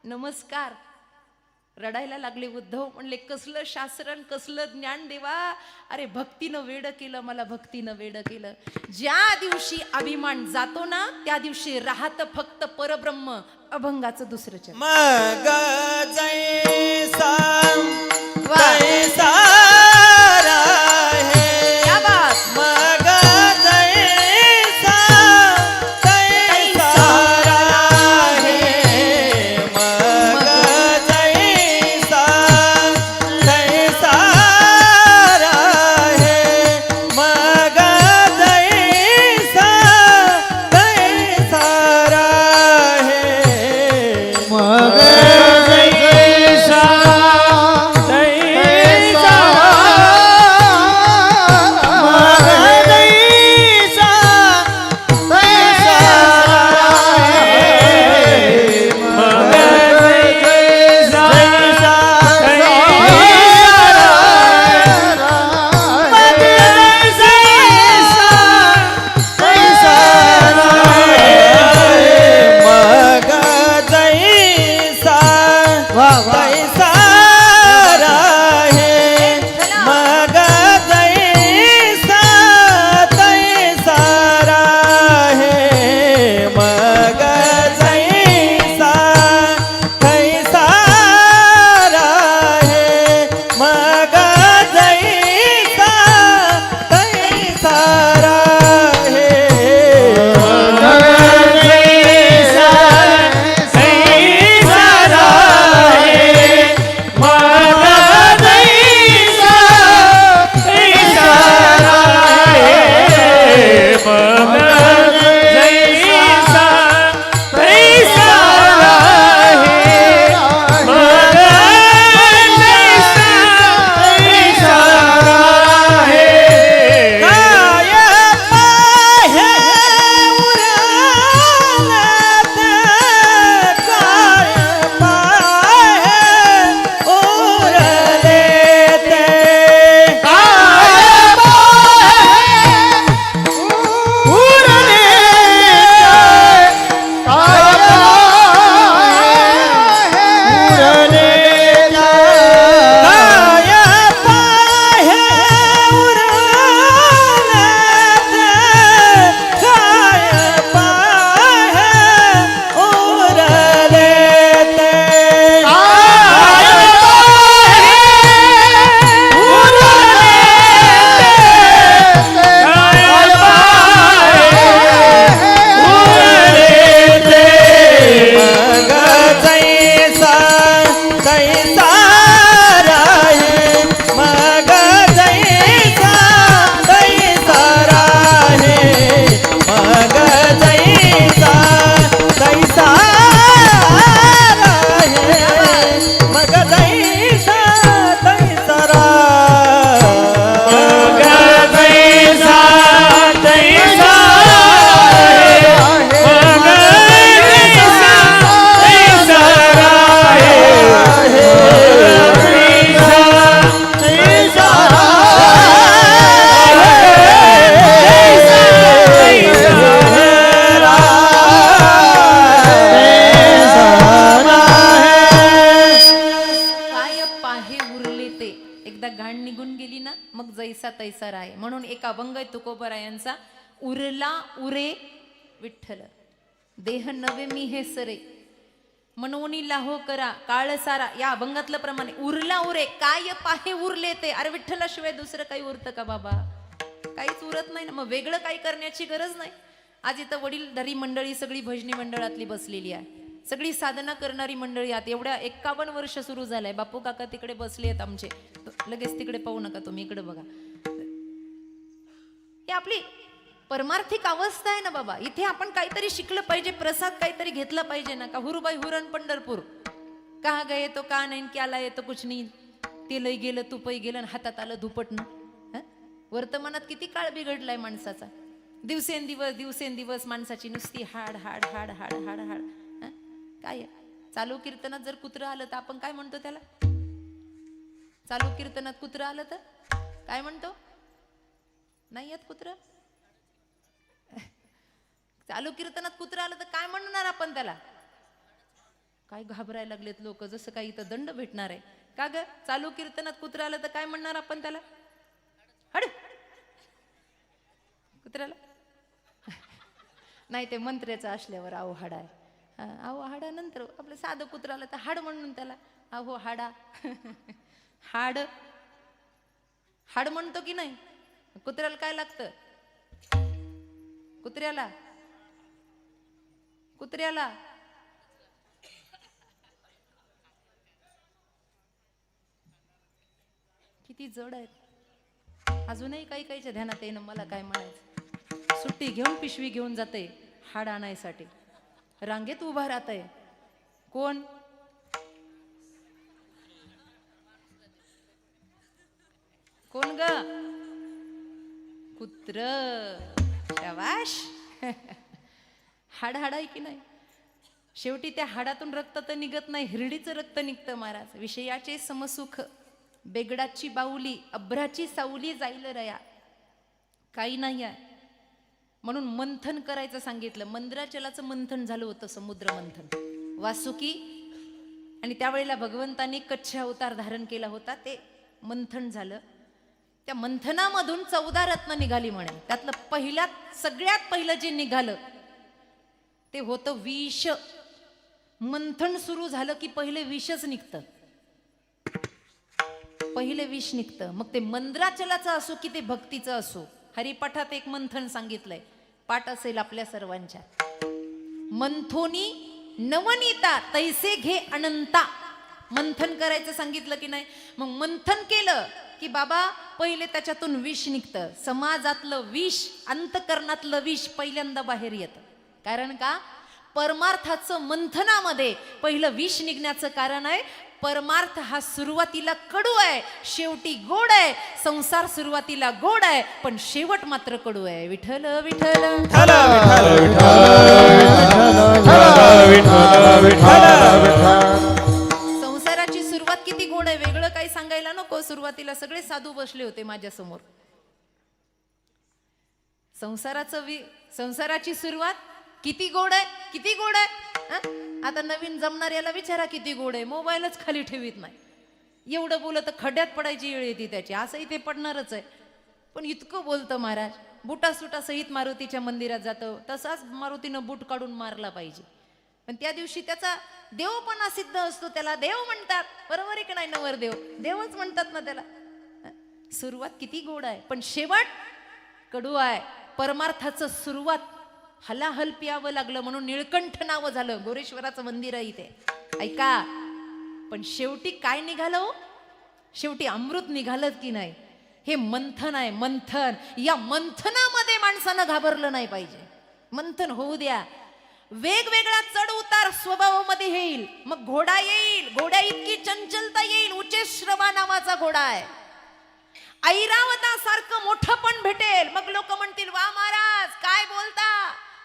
नमस्कार. रडायला लागले उद्धव. म्हणले, कसलं शास्त्रन कसलं ज्ञान देवा. अरे भक्तीनं वेड केलं मला, भक्तीनं वेड केलं. ज्या दिवशी अभिमान जातो ना, त्या दिवशी राहत फक्त परब्रह्म, अभंगाचं दुसरं चरण. मग जैसा वा. तैसा राहे. क्या बात. मग जैसा तैसा राहे. मग जैसा तैसा राहे. मग जैसा तैसा राहे. मग जैसा पाहे उरले ते. एकदा घाण निघून गेली ना मग जैसा तैसा राय. म्हणून एक अभंग आहे तुकोबरायांचा, उरला उरे विठ्ठल देह नवे मी हे सरे मनवणी लाहो करा काळ सारा. या अभंगातलं प्रमाणे उरला उरे काय पाहे उरले ते. अरे विठ्ठलाशिवाय दुसरं काही उरतं का बाबा? काहीच उरत नाही ना. मग वेगळं काही करण्याची गरज नाही. आज इथं वडीलधारी मंडळी सगळी भजनी मंडळातली बसलेली आहे, सगळी साधना करणारी मंडळी आहेत. एवढ्या 51 वर्ष सुरू झालंय. बापू काका तिकडे बसले आहेत आमचे, लगेच तिकडे पाहू नका तुम्ही, इकडे बघा. ही आपली परमार्थिक अवस्था आहे ना बाबा. इथे आपण काहीतरी शिकलं पाहिजे, प्रसाद काहीतरी घेतला पाहिजे ना. का हुरुबाई हुरण पंढरपूर, कहा गए तो का नाही, क्याला येतो कुछ नाही, तेलही गेलं तुपही गेलं, हातात आलं धुपटणं. वर्तमानात किती काळ बिघडलाय माणसाचा. दिवसेंदिवस माणसाची नुसती हाड हाड हाड हाड हाड हाड. काय चालू कीर्तनात जर कुत्रं आलं तर आपण काय म्हणतो त्याला? चालू कीर्तनात कुत्रं आलं तर काय म्हणतो? नाही येत कुत्रं? चालू कीर्तनात कुत्रं आलं तर काय म्हणणार आपण त्याला? काय घाबरायला लागलेत लोक, जसं काही इथं दंड भेटणार आहे का ग? चालू कीर्तनात कुत्रं आलं तर काय म्हणणार आपण त्याला? हड कुत्र्याला नाही, ते मंत्र्याचं असल्यावर आहो हाडा आहे. अहो हाडा नंतर आपलं साधं कुत्रं आलं तर हाड म्हणून त्याला अहो हाडा. हाड हाड म्हणतो की नाही? कुत्र्याला काय लागतं? कुत्र्याला कुत्र्याला किती जड आहेत. अजूनही काही काहीच्या ध्यानात येईन मला काय म्हणायचं. सुट्टी घेऊन पिशवी घेऊन जाते हाड आणायसाठी, रांगेत उभा राहतय. कोण? कोण ग? कुत्र. शाबाश. हाड आहे की नाही? शेवटी त्या हाडातून रक्त तर निघत नाही, हिरडीचं रक्त निघतं महाराज. विषयाचे समसुख बेगडाची बाऊली अभ्राची सावली जाईल रया. काही नाही आहे म्हणून मंथन करायचं सांगितलं. मंद्राचलाचं मंथन झालं होतं, समुद्र मंथन वासुकी. आणि त्यावेळेला भगवंतांनी कच्छ अवतार धारण केला होता. ते मंथन झालं. त्या मंथनामधून 14 रत्न निघाली म्हणे. त्यातलं सगळ्यात पहिलं जे निघालं ते होतं विष. मंथन सुरू झालं की पहिले विषच निघतं, पहिले विष निघतं. मग ते मंद्राचलाचं असो की ते भक्तीचं असो. हरिपाठात एक मंथन सांगितलंय, पाठ असेल आपल्या सर्वांच्या. मंथोनी नवनीता तैसे घे अनंता. मंथन करायचं सांगितलं की नाही? मग मंथन केलं की बाबा पहिले त्याच्यातून विष निघतं. समाजातलं विष, अंतकरणातलं विष पहिल्यांदा बाहेर येतं. कारण का? परमार्थाचं मंथनामध्ये पहिलं विष निघण्याचं कारण आहे, परमार्थ हा सुरुवातीला कडू आहे, शेवटी गोड आहे. संसार सुरुवातीला गोड आहे पण शेवट मात्र कडू आहे. विठ्ठल विठ्ठल संसाराची सुरुवात किती गोड आहे, वेगळं काही सांगायला नको. सुरुवातीला सगळे साधू बसले होते माझ्या समोर. संसाराची सुरुवात किती गोड आहे, किती गोड आहे. आता नवीन जमणाऱ्याला विचारा किती गोड आहे, मोबाईलच खाली ठेवीत नाही. एवढं बोलत तर खड्ड्यात पडायची वेळ येते त्याची. असंही ते पडणारच आहे. पण इतकं बोलतं महाराज. बुटा सुटा सहित मारुतीच्या मंदिरात जातं, तसाच मारुतीनं बूट काढून मारला पाहिजे. पण त्या दिवशी त्याचा देवपणा सिद्ध असतो. त्याला देव म्हणतात, बरोबर आहे की नाही? नवरदेव देवच म्हणतात ना त्याला. सुरुवात किती गोड आहे पण शेवट कडू आहे. परमार्थाचं सुरुवात हलाहल पियावं लागलं म्हणून निळकंठ नाव झालं. गोरेश्वराचं मंदिर आहे इथे, ऐका. पण शेवटी काय निघालं? शेवटी अमृत निघालं की नाही? हे मंथन आहे, मंथन. या मंथनामध्ये माणसानं घाबरलं नाही पाहिजे. मंथन होऊ द्या. वेगवेगळा चढ उतार स्वभावामध्ये येईल. मग घोडा येईल, घोड्या इतकी चंचलता येईल. उच्चश्रवा नावाचा घोडा आहे. ऐरावतासारखं मोठं पण भेटेल. मग लोक म्हणतील, वा महाराज काय बोलता,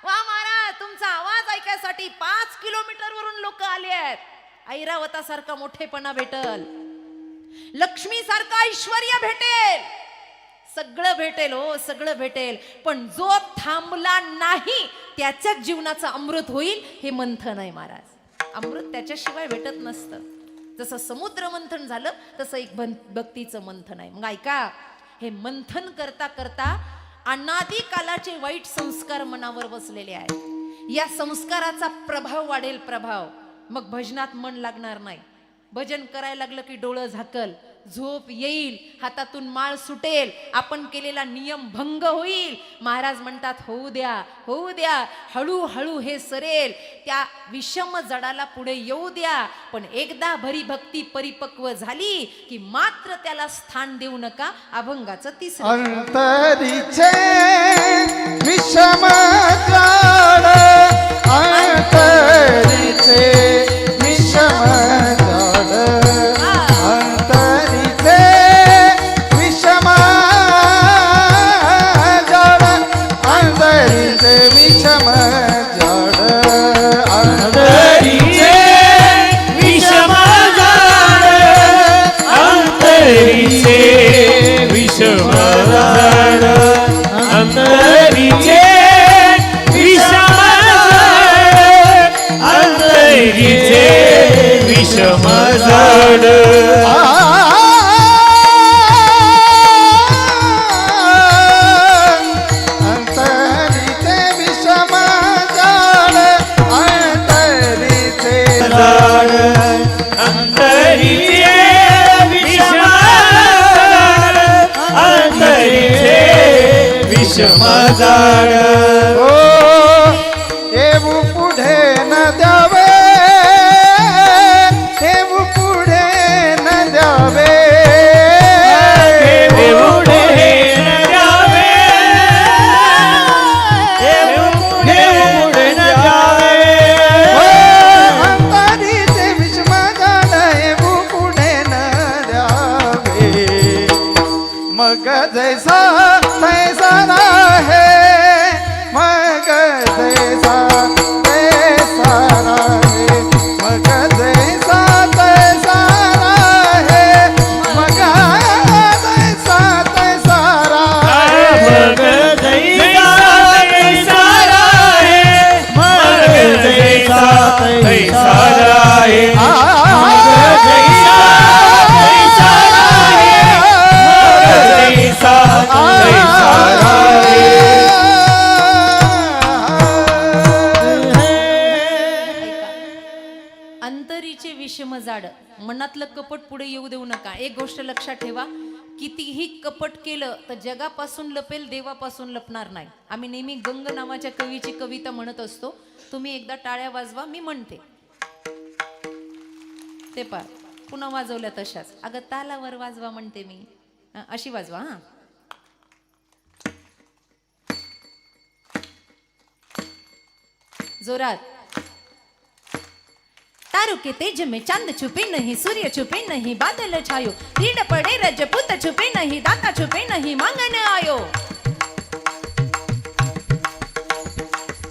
वा महाराज तुमचा आवाज ऐकायसाठी 5 किलोमीटर वरून लोक आले आहेत. ऐरावतासारखा मोठेपणा भेटल, लक्ष्मी सारखं ऐश्वर्य भेटेल, सगळं भेटेल. हो सगळं भेटेल. पण जो थांबला नाही त्याच्याच जीवनाचं अमृत होईल. हे मंथन आहे महाराज. अमृत त्याच्याशिवाय भेटत नसतं. जसं समुद्र मंथन झालं तसं एक भक्तीचं मंथन आहे. मग ऐका, हे मंथन करता करता अनादी कालाचे वाईट संस्कार मनावर बसलेले आहेत. या संस्काराचा प्रभाव वाढेल, प्रभाव. मग भजनात मन लागणार नाही. भजन करायला लागलं की डोळं झाकल, झोप येईल, हातातून माळ सुटेल, आपण केलेला नियम भंग होईल. महाराज म्हणतात होऊ द्या, होऊ द्या, हळूहळू हे सरेल. त्या विषम जडाला पुढे येऊ द्या, पण एकदा भरी भक्ती परिपक्व झाली की मात्र त्याला स्थान देऊ नका. अभंगाचं तिसरं. अंतरीचे विषम जाळ, अंतरीचे विषम जाळ, अंतरीचे विषम जाळ, अंतरीचे विषम जाळ, अंतरीचे विषम जाळ, अंतरीचे विषम जाळ, अंतरीचे विषम जाळ, अंतरीचे विषम जाळ. अंतरीचे विषम जाळ, अंतरीचे जाळ, अंतरीचे विषम जाळ, अंतरीचे विषम जाळ. ओ देऊ पुढे न द्यावे, देऊ पुढे न द्यावे, एवढे न द्यावे, एवढे न द्यावे. अंतरीचे विषम जाळ, देऊ पुढे न द्यावे. मग जैसा तैसा राहे, मग जैसा तैसा राहे, मग जैसा तैसा राहे, मग जैसा तैसा राहे. मग जैसा तैसा राहे, मग जैसा तैसा राहे, मग जैसा तैसा राहे, मग जैसा तैसा राहे. अंतरीचे विषम जाड, मनातलं कपट पुढे येऊ देऊ नका. एक गोष्ट लक्षात ठेवा, कितीही कपट केलं तर जगापासून लपेल, देवापासून लपणार नाही. आम्ही नेहमी गंग नावाच्या कवीची कविता म्हणत असतो. तुम्ही एकदा टाळ्या वाजवा, मी म्हणते ते पा पुन्हा वाजवल्या तशाच. अगं तालावर वाजवा म्हणते मी, अशी वाजवा. हा, जोरात. तारों के तेज में चांद छुपे नहीं, सूर्य छुपे नहीं, बादल छायो, रीढ़ पड़े रजपूत छुपे नहीं, दाता छुपे नहीं, मांगने आयो.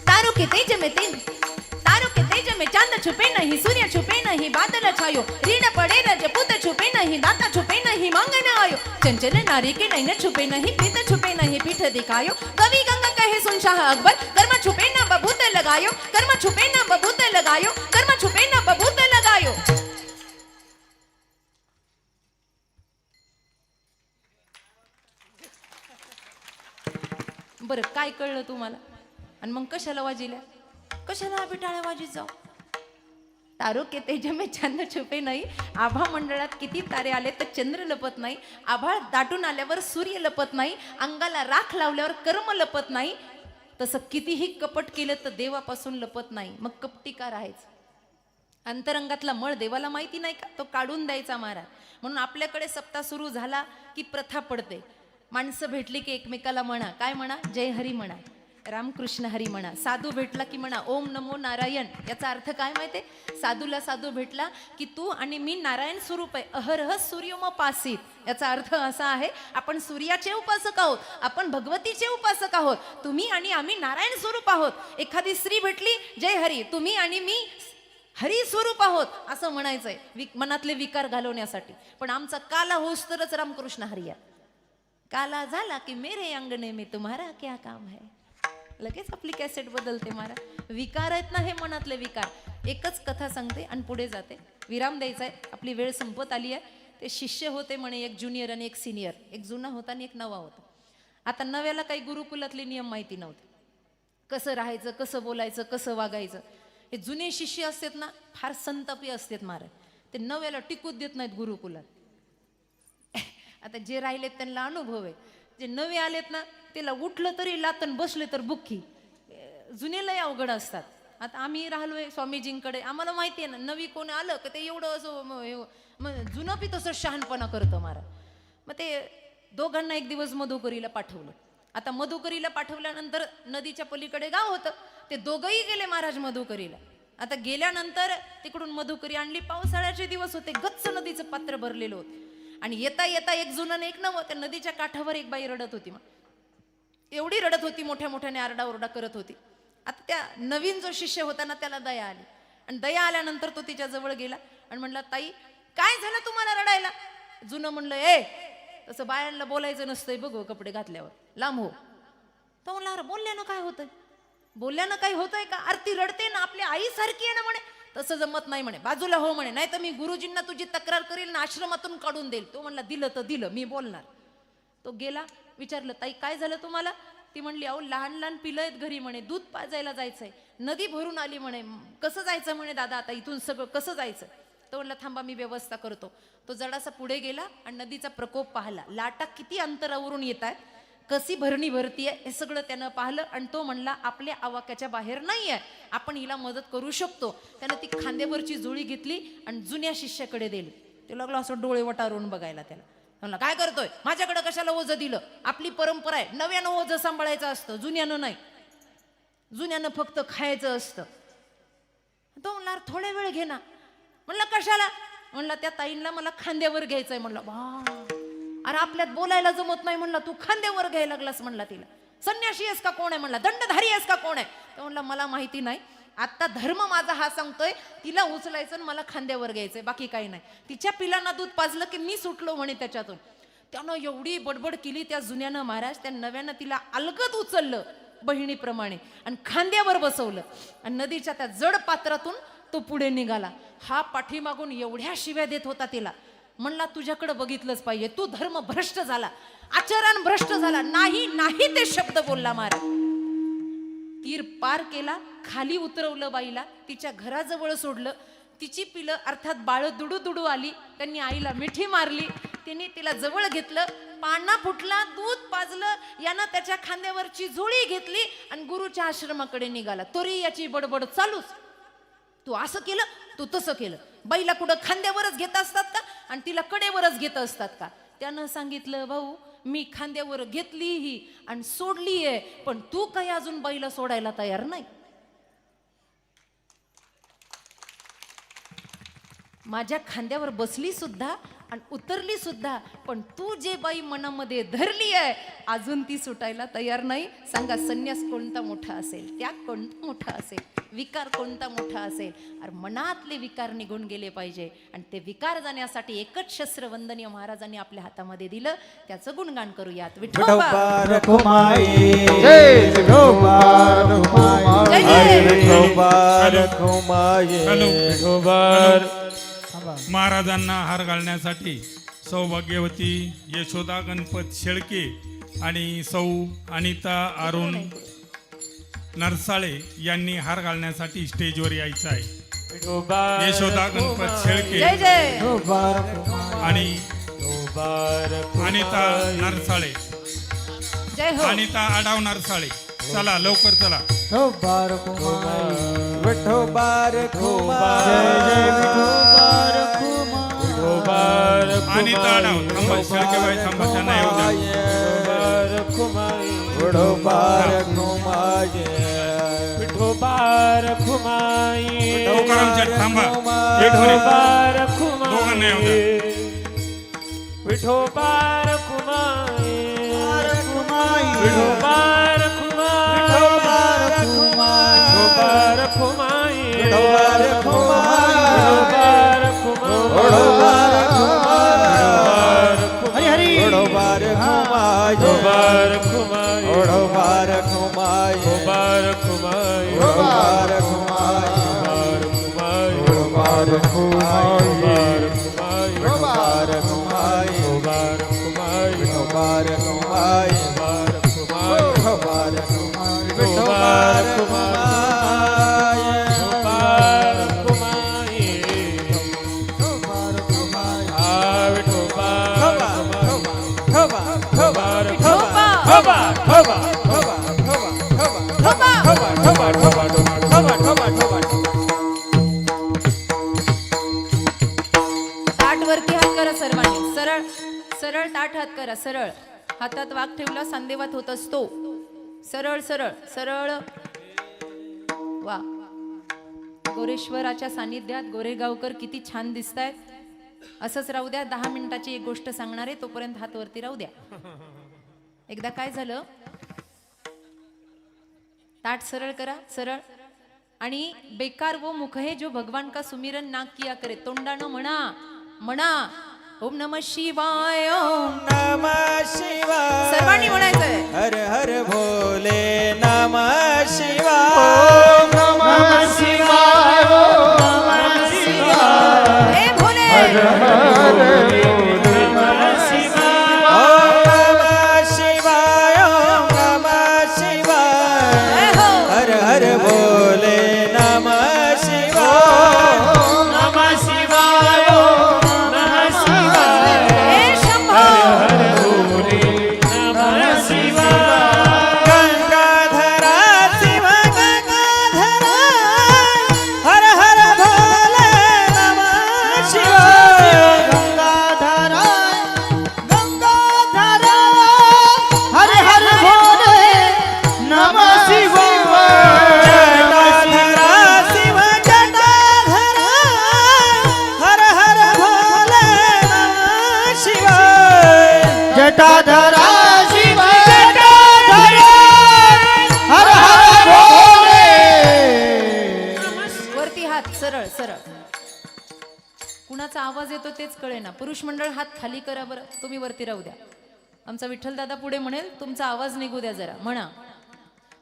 तारों के तेज में चांद छुपे नहीं, सूर्य छुपे नहीं, बादल छायो, रीढ़ पड़े रजपूत छुपे नहीं, दाता छुपे नहीं, मांगने आयो. चंचल नारी के नैन छुपे नहीं, प्रीत छुपे नहीं, पीठ दिखायो. कवि गंगा कहे सुन शाह अकबर, कर्म छुपे ना बबूत लगायो, कर्म छुपे ना बबूत लगायो, कर्म छुपे ना बबूत लगायो. बरं, काय कळलं तुम्हाला? आणि मग कशाला वाजिल्या? कशाला आम्ही टाळ्या वाजीत जाऊ? तारो के तेज में चांद छुपे नाही. आभा मंडळात किती तारे आले तर चंद्र लपत नाही. आभाळ दाटून आल्यावर सूर्य लपत नाही. अंगाला राख लावल्यावर कर्म लपत नाही. तसं कितीही कपट केलं तर देवापासून लपत नाही. मग कपटी का राहायचं? अंतरंगातला मळ देवाला माहिती नाही का? तो काढून द्यायचा महाराज. म्हणून आपल्याकडे सप्ताह सुरू झाला की प्रथा पडते. माणसं भेटली की एकमेकाला म्हणा, काय म्हणा? जय हरी म्हणा, रामकृष्ण हरी म्हणा. साधू भेटला की म्हणा ओम नमो नारायण. याचा अर्थ काय माहितीये? साधूला साधू भेटला की तू आणि मी नारायण स्वरूप आहे. अहरह सूर्योपासित. याचा अर्थ असा आहे, आपण सूर्याचे उपासक आहोत, आपण भगवतीचे उपासक आहोत. तुम्ही आणि आम्ही नारायण स्वरूप आहोत. एखादी स्त्री भेटली, जय हरी, तुम्ही आणि मी हरी स्वरूप आहोत असं म्हणायचंय, मनातले विकार घालवण्यासाठी. पण आमचा काला होस तरच रामकृष्ण हरी आहे. काला झाला की मेरे अंगणे में तुम्हारा क्या काम है. लगेच आपली कॅसेट बदलते महाराज. विकार आहेत ना हे मनातले विकार. एकच कथा सांगते आणि पुढे जाते. विराम द्यायचा आहे, आपली वेळ संपत आली आहे. ते शिष्य होते म्हणे, एक ज्युनियर आणि एक सिनियर, एक जुना होता आणि एक नवा होता. आता नव्याला काही गुरुकुलातले नियम माहिती नव्हते, कसं राहायचं, कसं बोलायचं, कसं वागायचं. हे जुने शिष्य असतात ना फार संतापी असतात महाराज. ते नव्याला टिकूच देत नाहीत गुरुकुलात. आता जे राहिलेत त्यांना अनुभव आहे. जे नवे आलेत ना त्याला उठलं तरी लातन, बसले तर बुक्की. जुने लय अवघड असतात. आता आम्ही राहिलोय स्वामीजींकडे, आम्हाला माहिती आहे ना नवी कोण आलं का ते एवढं असं जुनं बी तसं शहाणपणा करतं महाराज. मग ते दोघांना एक दिवस मधुकरीला पाठवलं. आता मधुकरीला पाठवल्यानंतर नदीच्या पलीकडे गाव होतं. ते दोघंही गेले महाराज मधुकरीला. आता गेल्यानंतर तिकडून मधुकरी आणली. पावसाळ्याचे दिवस होते, गच्च नदीचं पात्र भरलेलं होतं. आणि येता येता एक जुनं एक नवं, त्या नदीच्या काठावर एक बाई रडत होती. मग एवढी रडत होती, मोठ्या मोठ्याने आरडाओरडा करत होती. आता त्या नवीन जो शिष्य होता ना त्याला दया आली. आणि दया आल्यानंतर तो तिच्या जवळ गेला आणि म्हणला, ताई काय झालं तुम्हाला रडायला? जुनं म्हणलं, तसं बायांना बोलायचं नसतंय बघ कपडे घातल्यावर, लांब हो. तो म्हणला, अरे बोलल्यानं काय होतंय? बोलल्यानं काही होतंय का? आरती रडते ना, आपल्या आई सारखी आहे ना म्हणे. तसं जमत नाही म्हणे, बाजूला हो म्हणे, नाही तर मी गुरुजींना तुझी तक्रार करेल ना, आश्रमातून काढून देईल. तो म्हणला, दिलं तर दिलं, मी बोलणार. तो गेला, विचारलं, ताई काय झालं तुम्हाला? ती म्हणली, अहो लहान लहान पिलं आहेत घरी म्हणे, दूध पाजायला जायचंय, नदी भरून आली म्हणे, कसं जायचं म्हणे दादा, आता इथून सगळं कसं जायचं? तो म्हणला, थांबा मी व्यवस्था करतो. तो जरासा पुढे गेला आणि नदीचा प्रकोप पाहिला. लाटा किती अंतरावरून येत आहेत, कशी भरणी भरतीये हे सगळं त्यानं पाहिलं. आणि तो म्हणला, आपल्या आवाक्याच्या बाहेर नाही आहे, आपण हिला मदत करू शकतो. त्यानं ती खांद्यावरची जुळी घेतली आणि जुन्या शिष्याकडे दिली. ते लागलं असं डोळे वटारून बघायला. त्याला म्हणला, काय करतोय, माझ्याकडे कशाला ओझं दिलं? आपली परंपरा आहे, नव्यानं ओझं सांभाळायचं असतं, जुन्यानं नाही. जुन्यानं फक्त खायचं असतं. तो म्हणला, थोड्या वेळ घे ना. म्हणला, कशाला? म्हणला, त्या ताईंना मला खांद्यावर घ्यायचंय. म्हणला, वा, अरे आपल्यात बोलायला जमत नाही. म्हणला, तू खांद्यावर घ्यायला लागलास. म्हणला, तिला संन्याशी आहेस का कोण आहे? म्हणला, दंडधारी आहेस का कोण आहे? तर म्हणला, मला माहिती नाही, आता धर्म माझा हा सांगतोय तिला उचलायचं आणि मला खांद्यावर घ्यायचंय, बाकी काही नाही. तिच्या पिलांना दूध पाजलं की मी सुटलो म्हणे त्याच्यातून. त्यानं एवढी बडबड केली त्या जुन्यानं महाराज. त्या नव्यानं तिला अलगद उचललं बहिणीप्रमाणे आणि खांद्यावर बसवलं. आणि नदीच्या त्या जड पात्रातून तो पुढे निघाला. हा पाठीमागून एवढ्या शिव्या देत होता तिला. म्हणला, तुझ्याकडे बघितलंच पाहिजे, तू धर्म भ्रष्ट झाला, आचरण भ्रष्ट झाला. नाही नाही ते शब्द बोलला महाराज. तीर पार केला, खाली उतरवलं बाईला, तिच्या घराजवळ सोडलं. तिची पिलं अर्थात बाळ दुडू दुडू आली. त्यांनी आईला मिठी मारली. तिने तिला जवळ घेतलं, पाळणा फुटला, दूध पाजलं. यानं त्याच्या खांद्यावरची झोळी घेतली आणि गुरुच्या आश्रमाकडे निघाला. तरी याची बडबड चालूच, तू असं केलं, तू तसं केलं. बाईला कुठं खांद्यावरच घेत असतात का आणि तिला कडेवरच घेत असतात का? त्यानं सांगितलं, भाऊ मी खांद्यावर घेतलीही आणि सोडली आहे, पण तू काही अजून बाईला सोडायला तयार नाही. माझ्या खांद्यावर बसली सुद्धा आणि उतरली सुद्धा, पण तू जे बाई मनामध्ये धरली आहे अजून ती सुटायला तयार नाही. सांगा, संन्यास कोणता मोठा असेल, त्याग कोणता मोठा असेल, विकार कोणता मोठा असेल? अरे मनातले विकार निघून गेले पाहिजे. आणि ते विकार जाण्यासाठी एकच शस्त्र वंदनीय महाराजांनी आपल्या हातामध्ये दिलं, त्याचं गुणगान करूयात. विठोबा रखुमाई, जय विठोबा रखुमाई, जय विठोबा रखुमाई, विठोबा. महाराजांना हार घालण्यासाठी सौभाग्यवती यशोदा गणपत शेळके आणि सौ अनिता अरुण नरसाळे यांनी हार घालण्यासाठी स्टेजवर यायचं आहे. यशोदा गणपत शेळके जय जय आणि अनिता नरसाळे, जय हो. अनिता आडाव नरसाळे. चला लवकर चला. विठोबा रखुमाई, विठोबा रखुमाई, जय विठोबा रखुमाई, विठोबा रखुमाई. अनिता आडाव थांबा, शेळकेबाई थांबा, त्यांना येऊ द्या. विठोबा रखुमाई, विठोबा रखुमाई, विठोबा रखुमाई, तुकाराम शेठ थांबा, विठोबा रखुमाई, दोघांना येऊ द्या. विठोबा रखुमाई, विठोबा रखुमाई, विठोबा रखुमाई, विठोबा रखुमाई, विठोबा रखुमाई, विठोबा रखुमाई, विठोबा रखुमाई, हरी हरी ओढोबार घुमाय ओढोबार घुमाय ओढोबार घुमाय ओढोबार घुमाय ओढोबार घुमाय ओढोबार घुमाय ओढोबार ओढोबार घुमाय घुमाय ओढोबार घुमाय ओढोबार घुमाय ओढोबार घुमाय ओढोबार घुमाय ओढोबार घुमाय ओढोबार घुमाय ओढोबार घुमाय आ विठोबार ओढोबार विठोबा. ताट वरती हात करा सर्वांनी. सरळ सरळ ताट हात करा. सरळ हातात वाघ ठेवला सांदेवात होत असतो. सरळ सरळ सरळ. वा, गोरेश्वराच्या सानिध्यात गोरेगावकर किती छान दिसतायत. असंच राहू द्या. 10 मिनिटाची एक गोष्ट सांगणार आहे, तोपर्यंत हात वरती राहू द्या. एकदा काय झालं, ताट सरळ करा. सरळ. आणि बेकार वो मुख है जो भगवान का सुमिरन ना किया करे. तोंडानं म्हणा म्हणा ओम नमः शिवाय. ओम नमः शिवाय सर्वांनी म्हणायचंय. हर हर भोले नमः शिवाय नमः शिवाय नमः शिवाय हे भोले. नमः शिवाय ओम नमः शिवाय ओम नमः शिवाय जय हो. हर हर भोले नमः शिवाय नमः शिवाय नमः शिवाय हे शंभो. भोले नमः शिवाय गंगाधरा शिव गंगाधरा हर हर भोले नमः शिवाय गंगाधरा गंगाधरा हर हर भोले नमः शिवाय जटाधरा शिव जटाधरा हर हर भोले नमः शिवाय जटाधरा शिव जटाधरा हर हर भोले वरती हात सरळ सरळ. कुणाचा आवाज येतो तेच कळेना. पुरुष मंडळ हात खाली करा बरं. तुम्ही वरती राहू द्या. आमचा विठ्ठल दादा पुढे म्हणेल, तुमचा आवाज निघू द्या जरा. म्हणा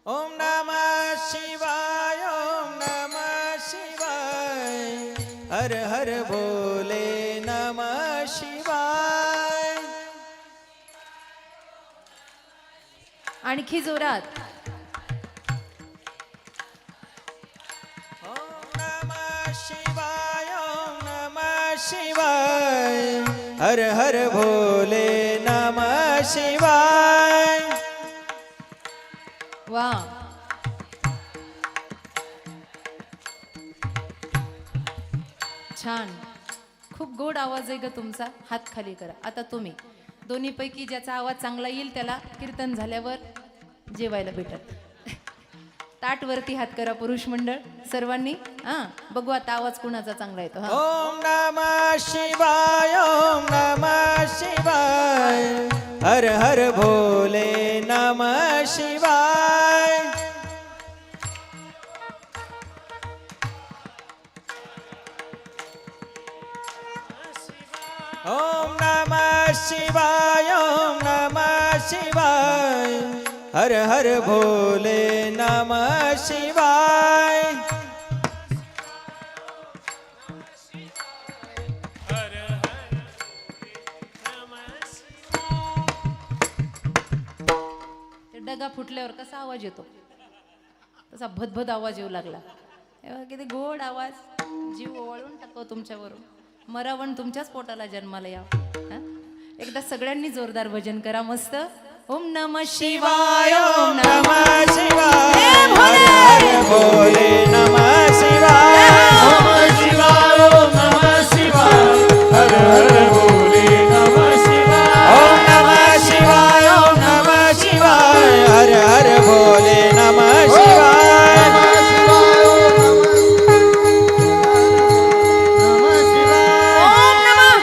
ओम नमः शिवाय ओम नमः शिवाय हर हर भोले नमः शिवाय आणखी जोरात. ओम नमः शिवाय ओम नमः शिवाय हर हर भोले नमः शिवाय वा, छान. खूप गोड आवाज आहे ग तुमचा. हात खाली करा. आता तुम्ही दोन्हीपैकी ज्याचा आवाज चांगला येईल त्याला कीर्तन झाल्यावर जेवायला भेटत. ताट वरती हात करा पुरुष मंडळ सर्वांनी. हा, बघू आता आवाज कुणाचा चांगला येतो. हा, ओम नमः शिवाय ओम नमः शिवाय हर हर भोले नमः शिवाय ओम नमः शिवाय ओम नमः शिवाय हर हर भोले नमः शिवाय ते डगा फुटल्यावर कसा आवाज येतो, तसा भदभद आवाज येऊ लागला. तेव्हा किती गोड आवाज. जीव ओवाळून टाकतो तुमच्यावरून. मरावण तुमच्याच पोटाला जन्माला यावं. हा? एकदा सगळ्यांनी जोरदार भजन करा मस्त. ओम नमः शिवाय ओम नमः शिवाय हे भोले! हर हर भोले नमः शिवाय नमः शिवाय नमः शिवाय हर हर भोले नमः शिवाय ओम नमः शिवाय ओम नमः शिवाय हर हर भोले नमः शिवाय ओम नमः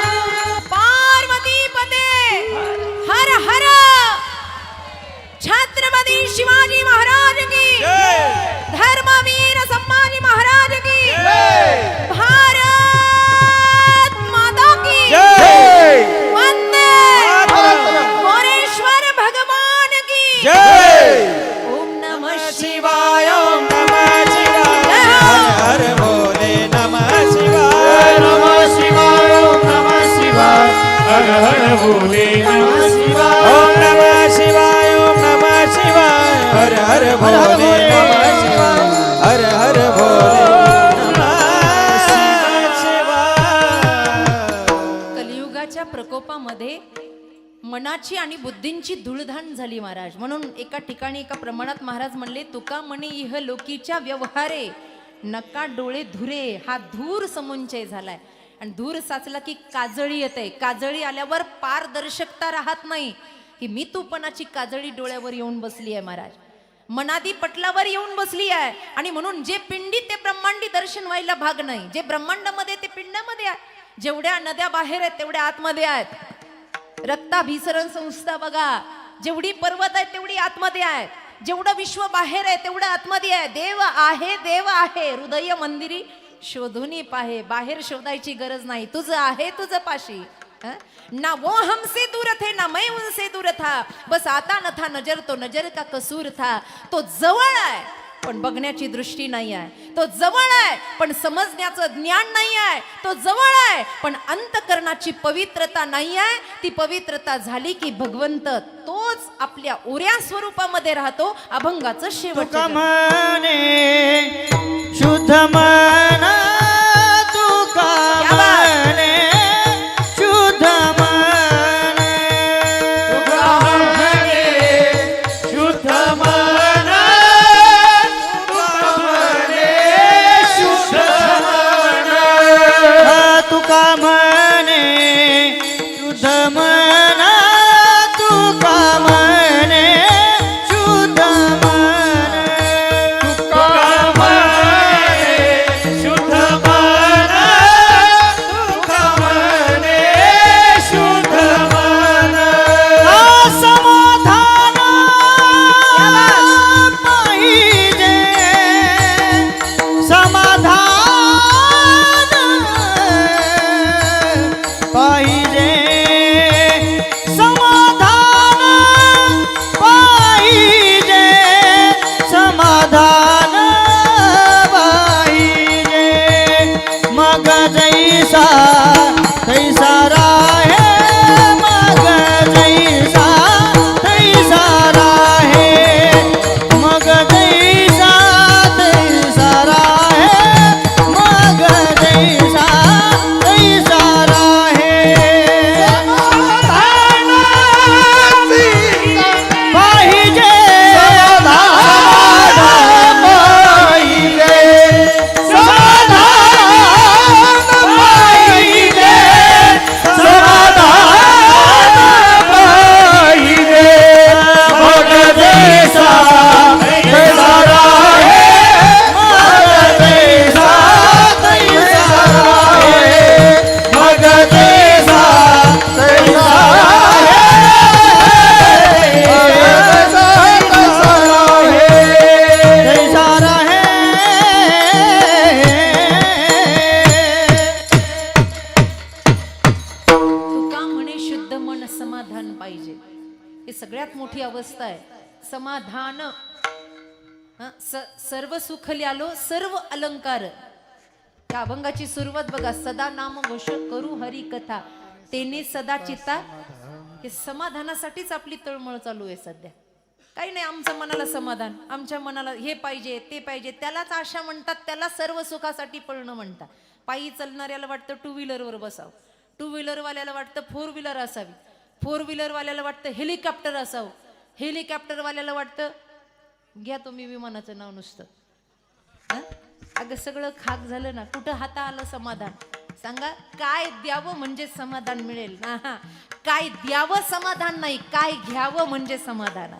पार्वती पते. हर हर छत्रपती शिवाजी महाराज की, धर्मवीर संभाजी महाराज की, भारत माता की जय वंदे मनाची आणि बुद्धींची धुळधाण झाली महाराज. म्हणून एका ठिकाणी एका प्रमाणात महाराज म्हणले, तुका म्हणे इह लोकीच्या व्यवहारे नका डोळे धुरे. हा धूर समुंचय झालाय आणि धूर साचला की काजळी येते. काजळी आल्यावर पारदर्शकता राहत नाही. ही मी तूपणाची काजळी डोळ्यावर येऊन बसली आहे महाराज, मनादी पटलावर येऊन बसली आहे. आणि म्हणून जे पिंडी ते ब्रह्मांडी दर्शन व्हायला भाग नाही. जे ब्रह्मांडामध्ये ते पिंडामध्ये आहे. जेवढ्या नद्या बाहेर आहेत तेवढ्या आतमध्ये आहेत. रक्ताभिसरण संस्था बघा, जेवढी पर्वत आहे तेवढी आतमध्ये आहे. जेवढं विश्व बाहेर आहे तेवढं आतमध्ये आहे. देव आहे, देव आहे, हृदय मंदिरी शोधूनी पाहे. बाहेर शोधायची गरज नाही, तुझं आहे तुझं पाशी. ना वो हमसे दूर थे ना मैं उनसे दूर था, बस आता न था नजर तो नजर का कसूर था. तो जवळ आहे पण बघण्याची दृष्टी नाही आहे. तो जवळ आहे पण समजण्याचं ज्ञान नाही आहे. तो जवळ आहे पण अंतकरणाची पवित्रता नाही आहे. ती पवित्रता झाली की भगवंत तोच आपल्या ओऱ्या स्वरूपामध्ये राहतो. अभंगाचं शेवट म्हणे शुद्ध मन तुका म्हणे शुद्ध मन तुका म्हणे शुद्ध मन तुका म्हणे शुद्ध मन तुका म्हणे शुद्ध मन तुका म्हणे शुद्ध मन तुका म्हणे शुद्ध मन तुका म्हणे शुद्ध मन समाधान पाहिजे समाधान पाहिजे समाधान पाहिजे समाधान पाहिजे मग जैसा तैसा राहे मग जैसा तैसा राहे मग जैसा तैसा राहे मग जैसा तैसा राहे पाहिजे समाधान पाहिजे समाधान पाहिजे समाधान पाहिजे मग जैसा तैसा राहे मग जैसा तैसा राहे मग जैसा तैसा राहे तैसा राहे तुका म्हणे शुद्ध मन समाधान पाहिजे. ही सगळ्यात मोठी अवस्था आहे समाधान. सर्व सुख ल्यालो सर्व अलंकार. त्या अभंगाची सुरुवात बघा, सदा नाम वश करू हरी कथा तेने सदा चित्ता. हे समाधानासाठीच आपली तळमळ चालू आहे सध्या. काही नाही, आमच्या मनाला समाधान, आमच्या मनाला हे पाहिजे ते पाहिजे, त्यालाच आशा म्हणतात, त्याला सर्व सुखासाठी पळणं म्हणतात. पायी चालणाऱ्याला वाटतं टू व्हीलरवर बसावं, टू व्हीलरवाल्याला वाटतं फोर व्हीलर असावी, फोर व्हीलरवाल्याला वाटतं हेलिकॉप्टर असावं, हेलिकॉप्टरवाल्याला वाटतं घ्या तुम्ही विमानाचं नाव नुसतं. अगं सगळं खाक झालं ना, कुठं हाता आलं समाधान? सांगा, काय द्यावं म्हणजे समाधान मिळेल ना? काय द्यावं समाधान नाही, काय घ्यावं म्हणजे समाधान.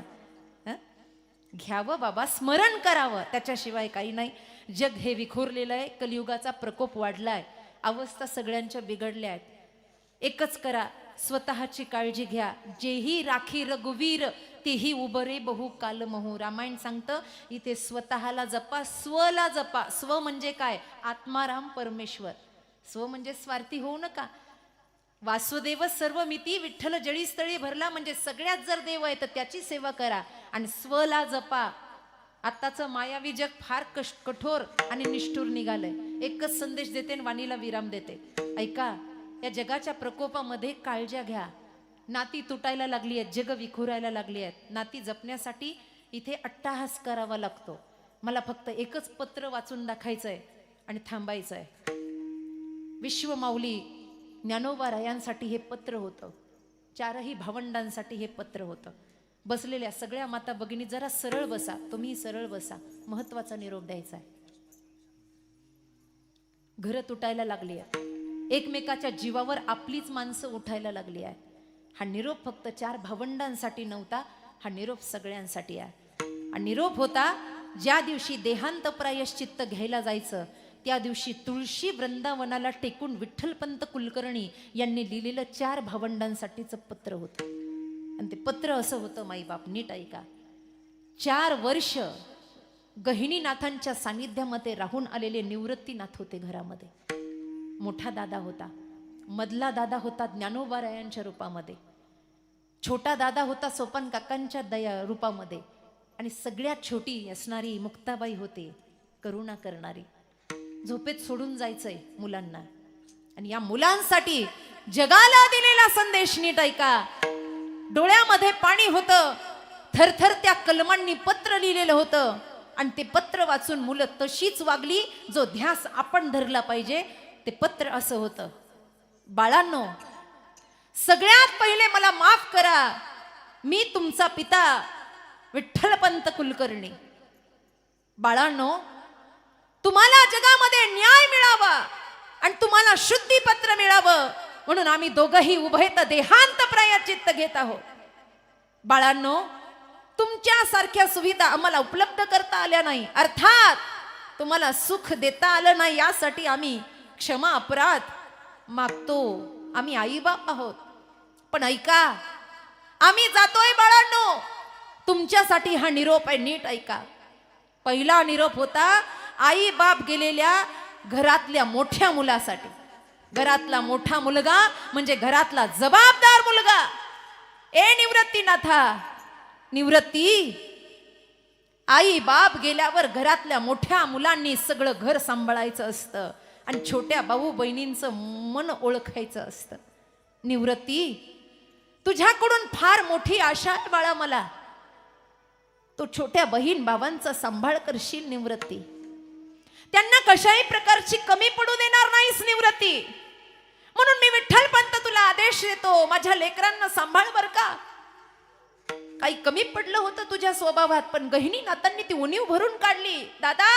घ्यावं बाबा, स्मरण करावं, त्याच्याशिवाय काही नाही. जग हे विखुरलेलं आहे, कलियुगाचा प्रकोप वाढलाय, अवस्था सगळ्यांच्या बिघडल्या आहेत. एकच करा, स्वतःची काळजी घ्या. जेही राखी रघुवीर तेही उबरे बहु काल महू. रामायण सांगतं इथे स्वतःला जपा, स्वला जपा. स्व म्हणजे काय? आत्माराम परमेश्वर. स्व म्हणजे स्वार्थी होऊ नका. वासुदेव सर्व मिती विठ्ठल जळीस्थळी भरला, म्हणजे सगळ्यात जर देव आहे तर त्याची सेवा करा आणि स्वला जपा. आत्ताचं मायावी जग फार कठोर आणि निष्ठुर निघालंय. एकच संदेश देते आणि वाणीला विराम देते. ऐका, या जगाच्या प्रकोपामध्ये काळज्या घ्या. नाती तुटायला लागली आहेत, जग विखुरायला लागली आहेत. नाती जपण्यासाठी इथे अट्टाहास करावा लागतो. मला फक्त एकच पत्र वाचून दाखायचंय आणि थांबायचंय. विश्वमाऊली ज्ञानोबा रायांसाठी हे पत्र होतं. चारही भावंडांसाठी हे पत्र होतं. बसलेल्या सगळ्या माता भगिनी जरा सरळ बसा, तुम्ही सरळ बसा, महत्वाचा निरोप द्यायचा आहे. घरं तुटायला लागली आहे, एकमेकाच्या जीवावर आपलीच माणसं उठायला लागली आहे. हा निरोप फक्त 4 भावंडांसाठी नव्हता, हा निरोप सगळ्यांसाठी आहे. हा निरोप होता ज्या दिवशी देहांत प्रायश्चित्त घ्यायला जायचं त्या दिवशी तुळशी वृंदावनाला टेकून विठ्ठलपंत कुलकर्णी यांनी लिहिलेलं 4 भावंडांसाठीचं पत्र होतं. आणि ते पत्र असं होतं, माईबाप नीट ऐका. 4 वर्ष गहिनीनाथांच्या सानिध्यामध्ये राहून आलेले निवृत्तीनाथ होते घरामध्ये. मोठा दादा होता, मधला दादा होता ज्ञानोबारायांच्या रूपामध्ये, छोटा दादा होता सोपान काकांच्या रूपामध्ये, आणि सगळ्यात छोटी असणारी मुक्ताबाई होते, करुणा करणारी. झोपेत सोडून जायचंय मुलांना, आणि या मुलांसाठी जगाला दिलेला संदेश नीट ऐका. डोळ्यामध्ये पाणी होतं, थरथर त्या कलमांनी पत्र लिहिलेलं होतं, आणि ते पत्र वाचून मुलं तशीच वागली जो ध्यास आपण धरला पाहिजे. ते पत्र असं होतं, बाळांनो, सगळ्यात पहिले मला माफ करा, मी तुमचा पिता विठ्ठलपंत कुलकर्णी. बाळांनो, तुम्हाला जगामध्ये न्याय मिळावा आणि तुम्हाला शुद्धीपत्र मिळावं म्हणून आम्ही दोघंही उभयत देहांत प्रायश्चित्त घेत आहोत. बाळांनो, तुमच्या सारख्या सुविधा आम्हाला उपलब्ध करता आल्या नाही, अर्थात तुम्हाला सुख देता आलं नाही, यासाठी आम्ही क्षमा अपराध मागतो. आम्ही आई बाप आहोत. पण ऐका, आम्ही जातोय बाळांनो, तुमच्यासाठी हा निरोप आहे, नीट ऐका. पहिला निरोप होता आई बाप गेलेल्या घरातल्या मोठ्या मुलासाठी. घरातला मोठा मुलगा म्हणजे घरातला जबाबदार मुलगा. ए निवृत्तीनाथा, निवृत्ती, आई बाप गेल्यावर घरातल्या मोठ्या मुलांनी सगळं घर सांभाळायचं असतं आणि छोट्या भाऊ बहिणींचं मन ओळखायचं असतं. निवृत्ती, तुझ्याकडून फार मोठी आशा आहे बाळा मला. तू छोट्या बहीण भावांचा सांभाळ करशील निवृत्ती. त्यांना कशाही प्रकारची कमी पडू देणार नाहीस निवृत्ती. म्हणून मी विठ्ठलपंत तुला आदेश देतो, माझ्या लेकरांना सांभाळ बर का. काही कमी पडलं होतं तुझ्या स्वभावात, पण गहिनीनाथांनी ती उणीव भरून काढली. दादा,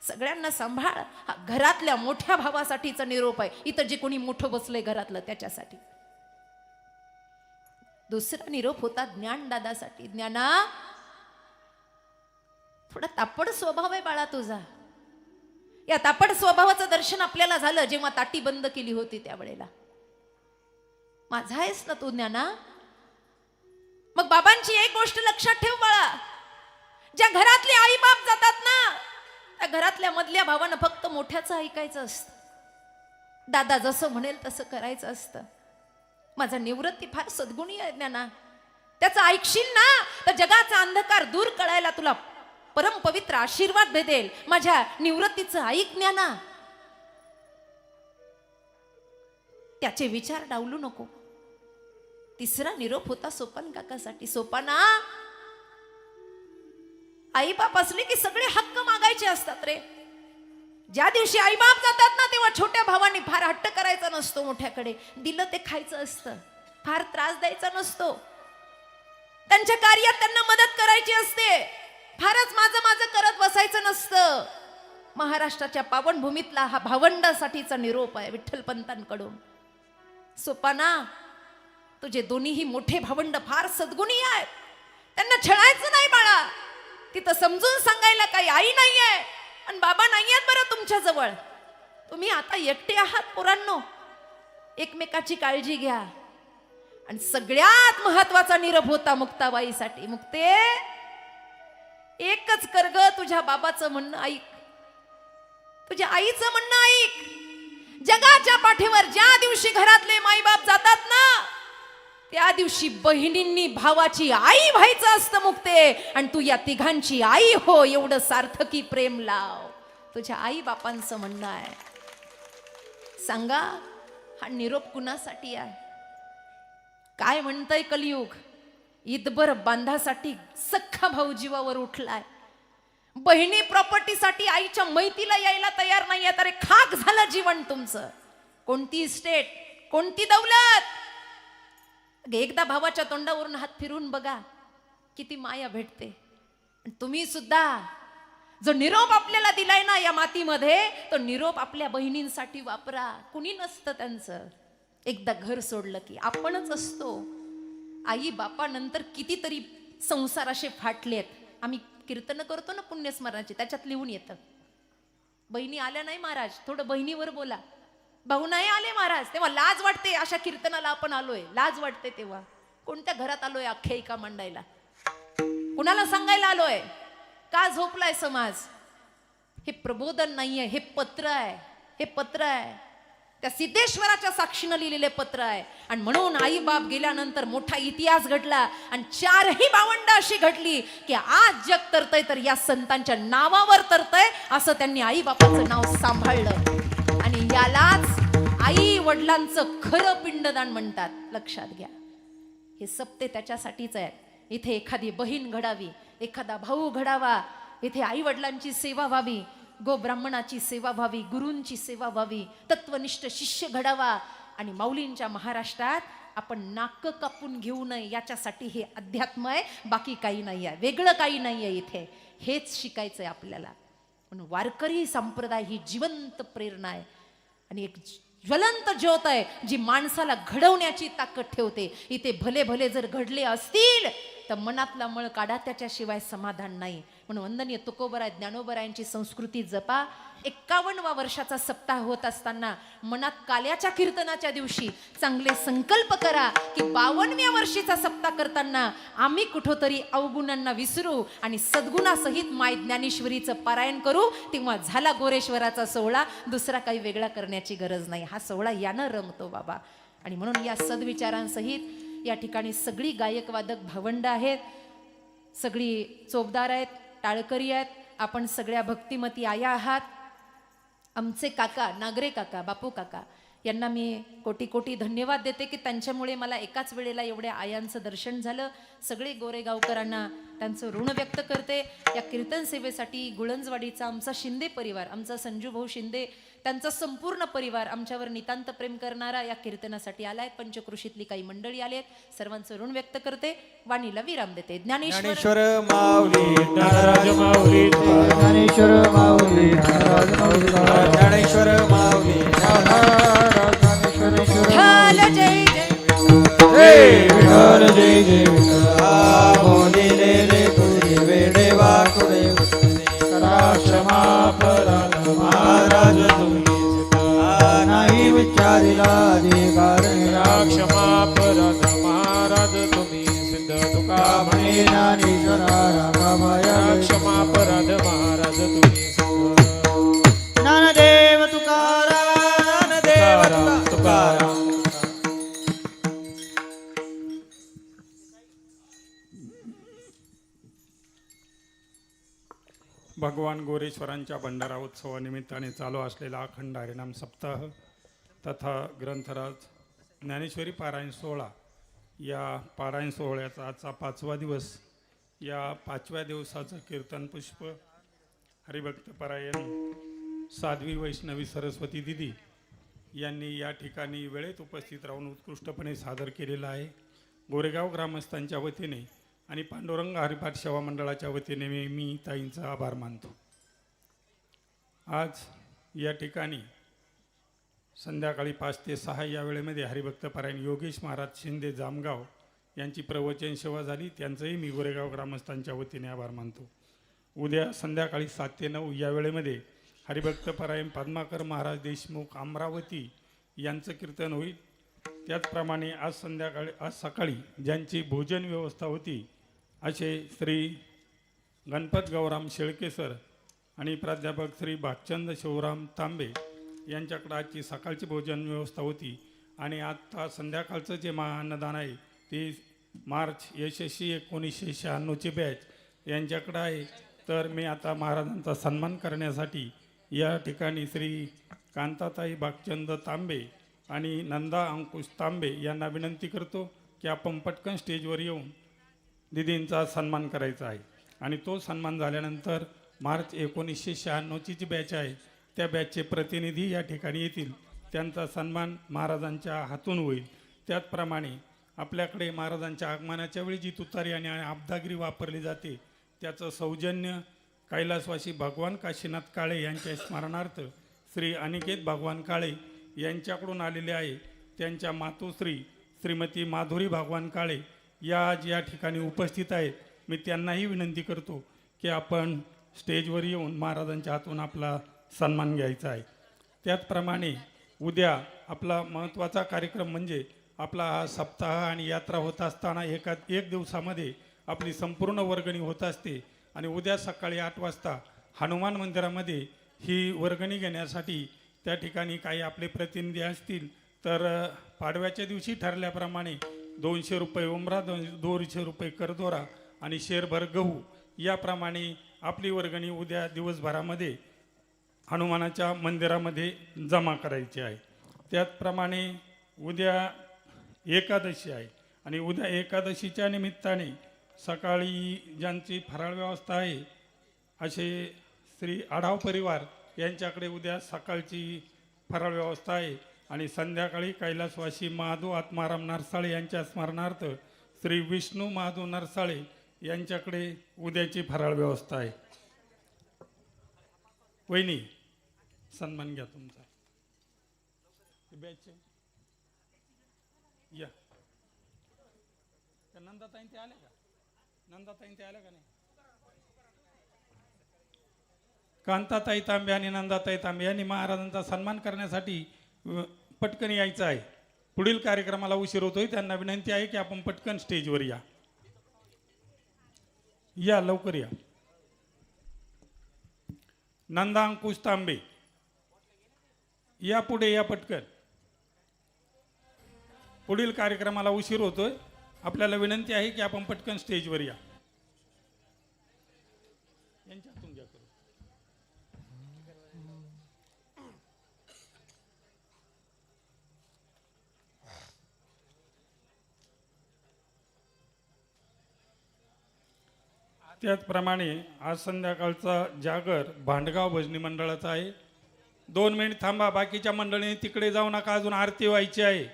सगळ्यांना सांभाळ. हा घरातल्या मोठ्या भावासाठीचा निरोप आहे. इथं जे कोणी मोठं बसलंय घरातलं त्याच्यासाठी. दुसरा निरोप होता ज्ञानदादासाठी. ज्ञाना, थोडा तापड स्वभाव आहे बाळा तुझा. या तापड स्वभावाचं दर्शन आपल्याला झालं जेव्हा ताटी बंद केली होती त्यावेळेला. माझा आहेस ना तू ज्ञाना. मग बाबांची एक गोष्ट लक्षात ठेव बाळा, ज्या घरातले आई बाप जातात ना त्या घरातल्या मधल्या भावानं फक्त मोठ्याचं ऐकायचं असतं. दादा जसं म्हणेल तसं करायचं असतं. माझा निवृत्ती फार सद्गुणी आहे ज्ञाना, त्याचं ऐकशील ना तर जगाचा अंधकार दूर करायला तुला परम पवित्र आशीर्वाद भेटेल. माझ्या निवृत्तीचं ऐक ज्ञाना. त्याचे विचार डावलू नको. तिसरा निरोप होता सोपान काकासाठी. सोपाना, आई बाप असले की सगळे हक्क मागायचे असतात रे. ज्या दिवशी आई बाप जातात ना तेव्हा छोट्या भावांनी फार हट्ट करायचा नसतो मोठ्याकडे. दिलं ते खायचं असतं, फार त्रास द्यायचा नसतो. त्यांच्या कार्यात त्यांना मदत करायची असते, फारच माझं माझं करत बसायचं नसतं. महाराष्ट्राच्या पावनभूमीतला हा भावंडासाठीचा निरोप आहे विठ्ठलपंतांकडून. सोपाना, तुझे दोन्हीही मोठे भावंड फार सद्गुणी आहेत, त्यांना छळायचं नाही बाळा. तिथं समजून सांगायला काही आई नाहीये आणि बाबा नाहीयेत बरं तुमच्या जवळ. तुम्ही आता एकटे आहात पोरांनो, एकमेकाची काळजी घ्या. आणि सगळ्यात महत्वाचा निरोप होता मुक्ताबाईसाठी. मुक्ते, एकच कर ग, तुझ्या बाबाचं म्हणणं ऐक, तुझ्या आईचं म्हणणं ऐक. जगाच्या पाठीवर ज्या दिवशी घरातले माईबाप जातात ना त्या दिवशी बहिणींनी भावाची आई व्हायचं असतं मुक्ते. आणि तू या तिघांची आई हो, एवढं सार्थकी प्रेम लाव. तुझ्या आई बापांचं म्हणणं आहे. सांगा, हा निरोप कुणासाठी आहे? काय म्हणतंय कलियुग? ईदभर बांधासाठी सख्खा भाऊ जीवावर उठलाय. बहिणी प्रॉपर्टीसाठी आईच्या मैतीला यायला तयार नाहीये. अरे खाक झालं जीवन तुमचं. कोणती इस्टेट, कोणती दौलत, एकदा भावाच्या तोंडावरून हात फिरून बघा, किती माया भेटते. आणि तुम्ही सुद्धा जो निरोप आपल्याला दिलाय ना या मातीमध्ये, तो निरोप आपल्या बहिणींसाठी वापरा. कुणी नसतं त्यांचं. एकदा घर सोडलं की आपणच असतो. आई बापानंतर कितीतरी संसार असे फाटलेत. आम्ही कीर्तन करतो ना पुण्यस्मरणाची, त्याच्यात लिहून येतं. बहिणी आल्या नाही महाराज, थोडं बहिणीवर बोला. भाऊ नाही आले महाराज, तेव्हा लाज वाटते. अशा कीर्तनाला आपण आलोय, लाज वाटते. तेव्हा कोणत्या घरात आलोय आख्यायिका मांडायला? कुणाला सांगायला आलोय? का झोपलाय समाज? हे प्रबोधन नाहीये, हे पत्र आहे. हे पत्र आहे, त्या सिद्धेश्वराच्या साक्षीनं लिहिलेले पत्र आहे. आणि म्हणून आई बाप गेल्यानंतर मोठा इतिहास घडला. आणि 4ही भावंड अशी घडली की आज जग तरतय तर या संतांच्या नावावर तरतय, असं त्यांनी आई बापाचं नाव सांभाळलं. आणि यालाच आई वडिलांचं खरं पिंडदान म्हणतात. लक्षात घ्या, हे सप्ते त्याच्यासाठीच आहे. इथे एखादी बहीण घडावी, एखादा भाऊ घडावा, इथे आई वडिलांची सेवा व्हावी, गो ब्राह्मणाची सेवा व्हावी, गुरूंची सेवा व्हावी, तत्वनिष्ठ शिष्य घडावा. आणि माऊलींच्या महाराष्ट्रात आपण नाक कापून घेऊ नये याच्यासाठी हे अध्यात्म आहे. बाकी काही नाही आहे, वेगळं काही नाही आहे. इथे हेच शिकायचंय आपल्याला. म्हणून वारकरी संप्रदाय ही जिवंत प्रेरणा आहे आणि एक ज्वलंत ज्योत आहे जी माणसाला घडवण्याची ताकद ठेवते. इथे भले भले जर घडले असतील तर मनातला मळ काढा, त्याच्याशिवाय समाधान नाही. म्हणून वंदनीय तुकोबराय ज्ञानोबरायांची संस्कृती जपा. 51व्या वर्षाचा सप्ताह होत असताना मनात काल्याच्या कीर्तनाच्या दिवशी चांगले संकल्प करा की 52व्या वर्षीचा सप्ताह करताना आम्ही कुठोतरी अवगुणांना विसरू आणि सद्गुणासहित माय ज्ञानेश्वरीचं पारायण करू. तेव्हा झाला गोरेश्वराचा सोहळा. दुसरा काही वेगळा करण्याची गरज नाही. हा सोहळा यानं रंगतो बाबा. आणि म्हणून या सद्विचारांसहित या ठिकाणी सगळी गायक वादक भावंड आहेत, सगळी चोपदार आहेत, टाळकरी आहेत. आपण सगळ्या भक्तिमती आया आहात. आमचे काका नागरे काका, बापू काका यांना मी कोटी कोटी धन्यवाद देते की त्यांच्यामुळे मला एकाच वेळेला एवढ्या आयांचं दर्शन झालं. सगळे गोरेगावकरांना त्यांचं ऋण व्यक्त करते. या कीर्तन सेवेसाठी गुळंजवाडीचा आमचा शिंदे परिवार, आमचा संजू भाऊ शिंदे, त्यांचा संपूर्ण परिवार आमच्यावर नितांत प्रेम करणारा या कीर्तनासाठी आलाय. पंचकृषीतली काही मंडळी आली आहेत. सर्वांचं ऋण व्यक्त करते. वाणीला विराम देते. ज्ञानेश्वर माऊली ज्ञानराज माऊली, ज्ञानेश्वर माऊली ज्ञानराज माऊली, ज्ञानेश्वर माऊली विठ्ठल जय जय, हे विठ्ठल जय जय विठ्ठल. बोलिले रे तुझे वेडे वाकुळे करा क्षमा अपराध महाराज तुम्ही नाही विचारिला अधिकार. क्षमा अपराध महाराज तुम्ही सिद्ध तुका म्हणे. ज्ञानेश्वरा रामाया क्षमा अपराध महाराज तुम्ही सिद्ध. ज्ञानदेव तुकाराम, ज्ञानदेव तुकाराम. भगवान गोरेश्वरांच्या भंडारा उत्सवानिमित्ताने चालू असलेला अखंड हरिनाम सप्ताह तथा ग्रंथराज ज्ञानेश्वरी पारायण सोहळा, या पारायण सोहळ्याचा आजचा 5वा दिवस. या 5व्या दिवसाचं कीर्तन पुष्प हरिभक्त परायण साध्वी वैष्णवी सरस्वती दिदी यांनी या ठिकाणी वेळेत उपस्थित राहून उत्कृष्टपणे सादर केलेलं आहे. गोरेगाव ग्रामस्थांच्या वतीने आणि पांडुरंग हरिपाठ सेवा मंडळाच्या वतीने मी ताईंचा आभार मानतो. आज या ठिकाणी संध्याकाळी 5 ते 6 या वेळेमध्ये हरिभक्त पारायण योगेश महाराज शिंदे जामगाव यांची प्रवचन सेवा झाली. त्यांचंही मी गोरेगाव ग्रामस्थांच्या वतीने आभार मानतो. उद्या संध्याकाळी 7 ते 9 या वेळेमध्ये हरिभक्त पारायण पद्माकर महाराज देशमुख अमरावती यांचं कीर्तन होईल. त्याचप्रमाणे आज सकाळी ज्यांची भोजन व्यवस्था होती असे श्री गणपत गौराम शेळके सर आणि प्राध्यापक श्री भागचंद शिवराम तांबे यांच्याकडे आजची सकाळची भोजन व्यवस्था होती. आणि आता संध्याकाळचं जे महाअन्नदान आहे ते मार्च यशस्वी 1996ची बॅच यांच्याकडे आहे. तर मी आता महाराजांचा सन्मान करण्यासाठी या ठिकाणी श्री कांताताई भागचंद तांबे आणि नंदा अंकुश तांबे यांना विनंती करतो की आपण पटकन स्टेजवर येऊन दिदींचा सन्मान करायचा आहे. आणि तो सन्मान झाल्यानंतर मार्च 1996ची जी बॅच आहे त्या बॅचचे प्रतिनिधी या ठिकाणी येतील. त्यांचा सन्मान महाराजांच्या हातून होईल. त्याचप्रमाणे आपल्याकडे महाराजांच्या आगमनाच्या वेळी जी तुतारी आणि आबदागिरी वापरली जाते त्याचं सौजन्य कैलासवासी भगवान काशीनाथ काळे यांच्या स्मरणार्थ श्री अनिकेत भगवान काळे यांच्याकडून आलेले आहे. त्यांच्या मातोश्री श्रीमती माधुरी भगवान काळे या आज या ठिकाणी उपस्थित आहेत. मी त्यांनाही विनंती करतो की आपण स्टेजवर येऊन महाराजांच्या हातून आपला सन्मान घ्यायचा आहे. त्याचप्रमाणे उद्या आपला महत्त्वाचा कार्यक्रम म्हणजे आपला हा सप्ताह आणि यात्रा होत असताना एक दिवसामध्ये आपली संपूर्ण वर्गणी होत असते आणि उद्या सकाळी 8 वाजता हनुमान मंदिरामध्ये ही वर्गणी घेण्यासाठी त्या ठिकाणी काही आपले प्रतिनिधी असतील तर पाडव्याच्या दिवशी ठरल्याप्रमाणे 200 रुपये उमरा, 200 रुपये करदोरा आणि शेरभर गहू याप्रमाणे आपली वर्गणी उद्या दिवसभरामध्ये हनुमानाच्या मंदिरामध्ये जमा करायची आहे. त्याचप्रमाणे उद्या एकादशी आहे आणि उद्या एकादशीच्या निमित्ताने सकाळी ज्यांची फराळ व्यवस्था आहे असे श्री आढाव परिवार यांच्याकडे उद्या सकाळची फराळ व्यवस्था आहे आणि संध्याकाळी कैलासवासी महादेव आत्माराम नरसाळे यांच्या स्मरणार्थ श्री विष्णू महादेव नरसाळे यांच्याकडे उद्याची फराळ व्यवस्था आहे. वहिनी सन्मान घ्या तुमचा. या नंदाताईन ते आले का? नंदाताईन ते आले का नाही? कांताताई तांबे आणि नंदाताई तांबे यांनी महाराजांचा सन्मान करण्यासाठी पटकन यायचं आहे. पुढील कार्यक्रमाला उशीर होतोय. त्यांना विनंती आहे की आपण पटकन स्टेजवर या. या लवकर या. नंदा अंकुश तांबे या पुढे या पटकन. पुढील कार्यक्रमाला उशीर होतोय. आपल्याला विनंती आहे की आपण पटकन स्टेजवर या. यांच्यातून घ्या करू. त्याचप्रमाणे आज संध्याकाळचा जागर भांडगाव भजनी मंडळाचा आहे. 2 मिनिट थांबा. बाकीच्या मंडळींनी तिकडे जाऊ नका. अजून आरती व्हायची आहे.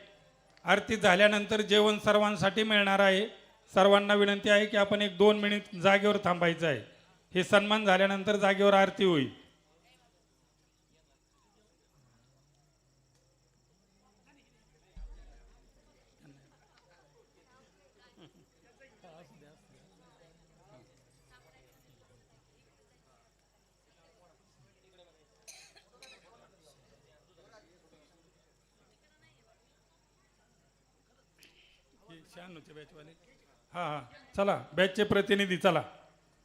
आरती झाल्यानंतर जेवण सर्वांसाठी मिळणार आहे. सर्वांना विनंती आहे की आपण 1-2 मिनिट जागेवर थांबायचं आहे. हे सन्मान झाल्यानंतर जागेवर आरती होईल. बॅचवाले हां चला बॅचचे प्रतिनिधी चला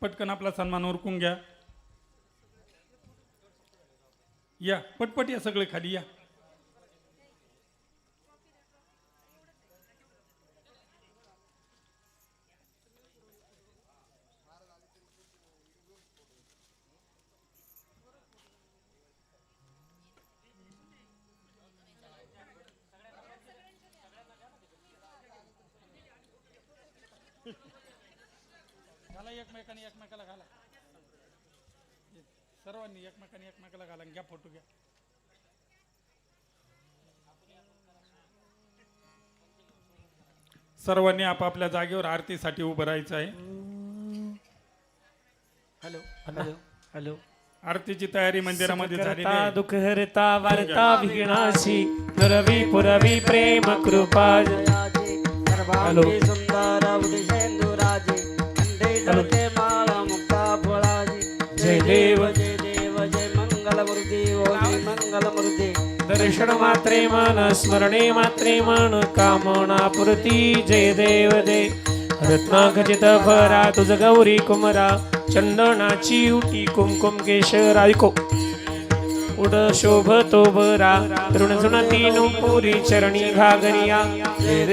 पटकन आपला सन्मान उरकून घ्या. या पटपट या सगळे खाली या. एकमेकाला घाला. सर्वांनी एकमेकाला घाला. घ्या फोटो घ्या. सर्वांनी आपापल्या जागेवर आरतीसाठी उभं राहायचं आहे. Hello hello hello. आरतीची तयारी मंदिरामध्ये झालेली आहे. दुःख हरता वार्ता विघ्नाशी दुरवी पुरवी प्रेम कृपा. हॅलो जय देव जय देव जय मंगलमूर्ती ओम मंगलमूर्ती. दर्शन मात्रे मन स्मरणे मात्रे मन कामना पुरती. जय देव दे रत्नाखचित भरा तुझ गौरी कुमरा. चंदनाची उटी कुमकुम केशर ऐको उड शोभतो बरा. तृणजुणती नुपुरी चरणी घागरिया. जय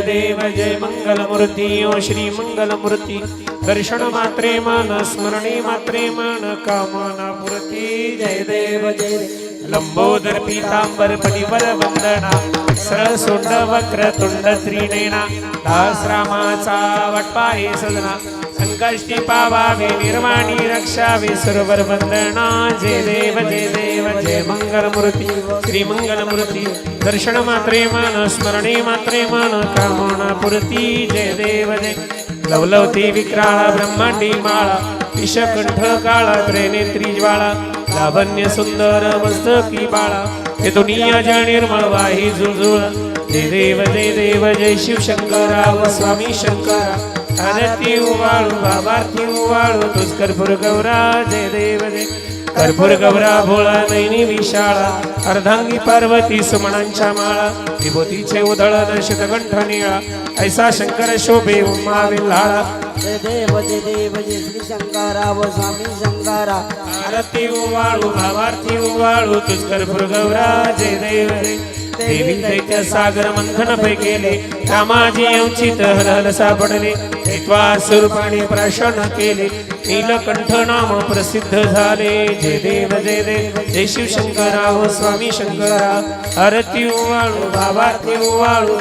देव जय मंगलमूर्ती ओ श्री मंगलमूर्ती. दर्शन मात्रे मन स्मरणे मात्रे मन कामना पुरती. जय देव जय लंबोदर पीतांबर परिवर वंदना सरळ सोंड वक्र तुंड त्रिनेना दास रामाचा वटपाहे सजना संकष्टी पावावे निर्वाणी रक्षावे सर्वर वंदना जय देव जय मंगलमूर्ती श्री मंगलमूर्ती दर्शन मात्रे मन स्मरणे मात्रे मन कामना पूर्ती जय देव जय लवलवती विक्राळा ब्रह्मांडी माळा विषकंठ काळा त्रिनेत्री ज्वाळा लावण्य सुंदर मस्तकी बाळा हे दुनिया जय निर्मळ वाही जुळजुळ जय देव जय शिव शंकरा स्वामी शंकरा आरती उवाळू बाबार्थी उवाळू तुझ कर्पूर गौरा जय देव जय कर्पूर गौरा भोळा नैनी विशाळा अर्धांगी पार्वती सुमणांच्या माळा विभूतीचे उधळण शतकंठ निळा ऐसा शंकर शोभे उमा विल्हाळा जय देव जय श्री शंकरा व स्वामी शंकरा आरती उवाळू भावार्थी उवाळू तुझ कर्पूर गौरा जय देव जय देवी दैत्य सागर मंथन पै केले रामाजी अंचित हरहल सापडले हेत्वा स्वरूपाने प्राशन केले नीलकंठ नाम प्रसिद्ध झाले जय देव जय शिव शंकरा व स्वामी शंकरा आरती उवाळू भावार्थी उवाळू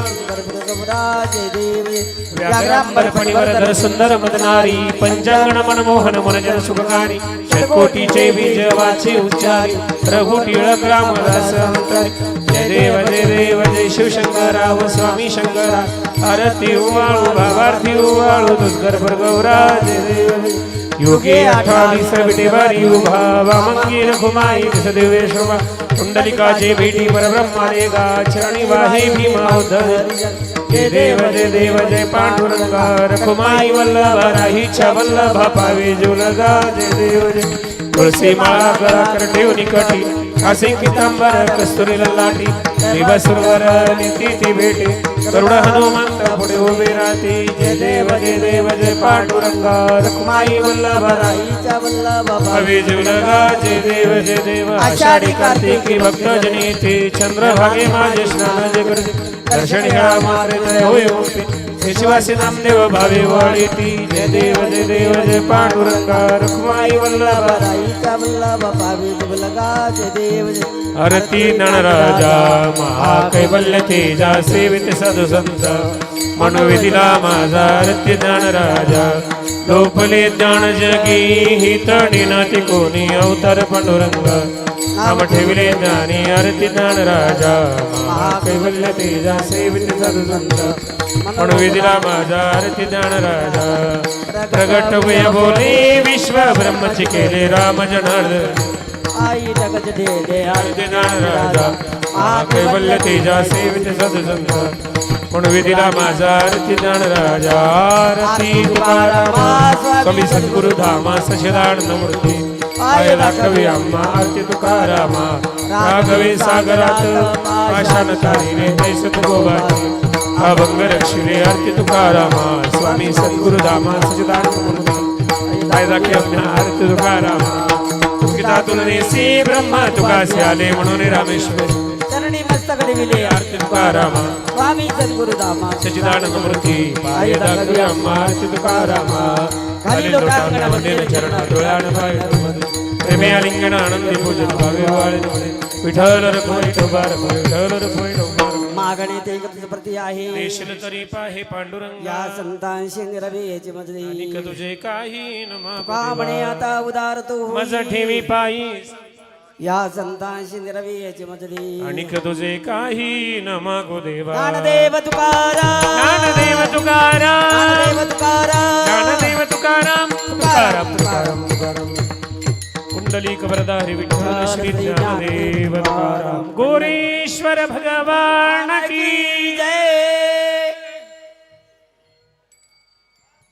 जय देव व्याघ्रांबर फणीवर सुंदर मदनारी पंचांगण मनमोहन मनजन सुखकारी षटकोटीचे बीज वाचे उच्चारी रघु टिळक रामदास अंतरी जय देव जय शिव शंकरा व स्वामी शंकरा आरती उवाळू भावार्थी उवाळू दुष्कर गौरा जय देव योगे 28 विटेवारी उभा वामंगी रघुमाई दिसदेवे शोभा कुंडलिकाचे भेटी परब्रह्माने गा चरणी वाहे भीमा उद्धर जय देव जय पांडुरंगा रखुमाई वल्लभा राहीच्या वल्लभा पावे जुलगा जय देव जय तुळसी माळा गळा कर ठेवणी कटी असे पितांबर कस्तुरी ललाटी देवसुरवर निती ती भेटे करुण हनुमंत पुढे उभे राहते जय देव जय पांडुरंगा रखुमाई वल्लभा राईच्या वल्लभा पावे जुलगा जय देव आषाढी कार्तिकी भक्तजनी येथे चंद्रभागे माझे स्नान जे करते दर्शन घ्या मारे होय मुक्ती शिवासी नामदेव भावे वाळीती जय देव जय पांडुरंगा रखुमाई वल्लभा राईच्या वल्लभा पावे जुलगा जय देव जय आरती नणराजा महाकैवल्य तेजा सेवित साधू संत मनोविधीला माझा आरती ज्ञानराजा लोपले ज्ञान जगी हितणी नाती कोणी अवतार पांडुरंग नाम ठेविले ज्ञानी आरती ज्ञानराजा महाकैवल्य तेजा सेवित साधू संत मनोविधीला माझा आरती ज्ञानराजा प्रगट वय बोले विश्व ब्रह्मची केले राम जनार्दन आई जगत दे आरती ज्ञानराजा महाकैवल्य तेजा सेवित सदसंत म्हणून विधीला माझा आरती ज्ञानराजा आरती तुकारामा स्वामी सद्गुरु धामा सचिदानंद मूर्ती आय राघवे अम्मा आरती तुकारामा राघवे सागरात आशान तारीने तैसत गोबाची अभंग रक्षिले आरती तुकारामा स्वामी सद्गुरु धामा सचिदानंद मूर्ती आय राघवे आरती तुकारामा तुकितातून नेसी ब्रह्मा तुकासे आले म्हणून रामेश्वर चरणी मस्तक देविले आरती तुकारामा स्वामी सद्गुरु धामा सचिदानंद मूर्ती पाय दाखवी अम्मा आरती तुकारामा खाली लोकांगणामध्ये चरण डोळ्यान पाय प्रेमे आलिंगन आनंदी पूजन भावे वाळे विठ्ठल रखोई ठोबार विठ्ठल रखोई ठोबार मागणे ते एकच प्रती आहे देशील तरी पाहे पांडुरंगा या संतांशी निरवेची मजली निक तुझे काही न कामणे आता उदार तू मज ठेवी पायी या संतांशी निरवेची मजली अनिक तुझे काही न मागो देवा ज्ञानदेव तुकाराम ज्ञानदेव तुकाराम ज्ञानदेव तुकाराम ज्ञानदेव तुकाराम तुकाराम तुकाराम तुकाराम कुंडलिक वरदारी विठ्ठल श्री ज्ञानदेव तुकाराम गोरेश्वर भगवान की जय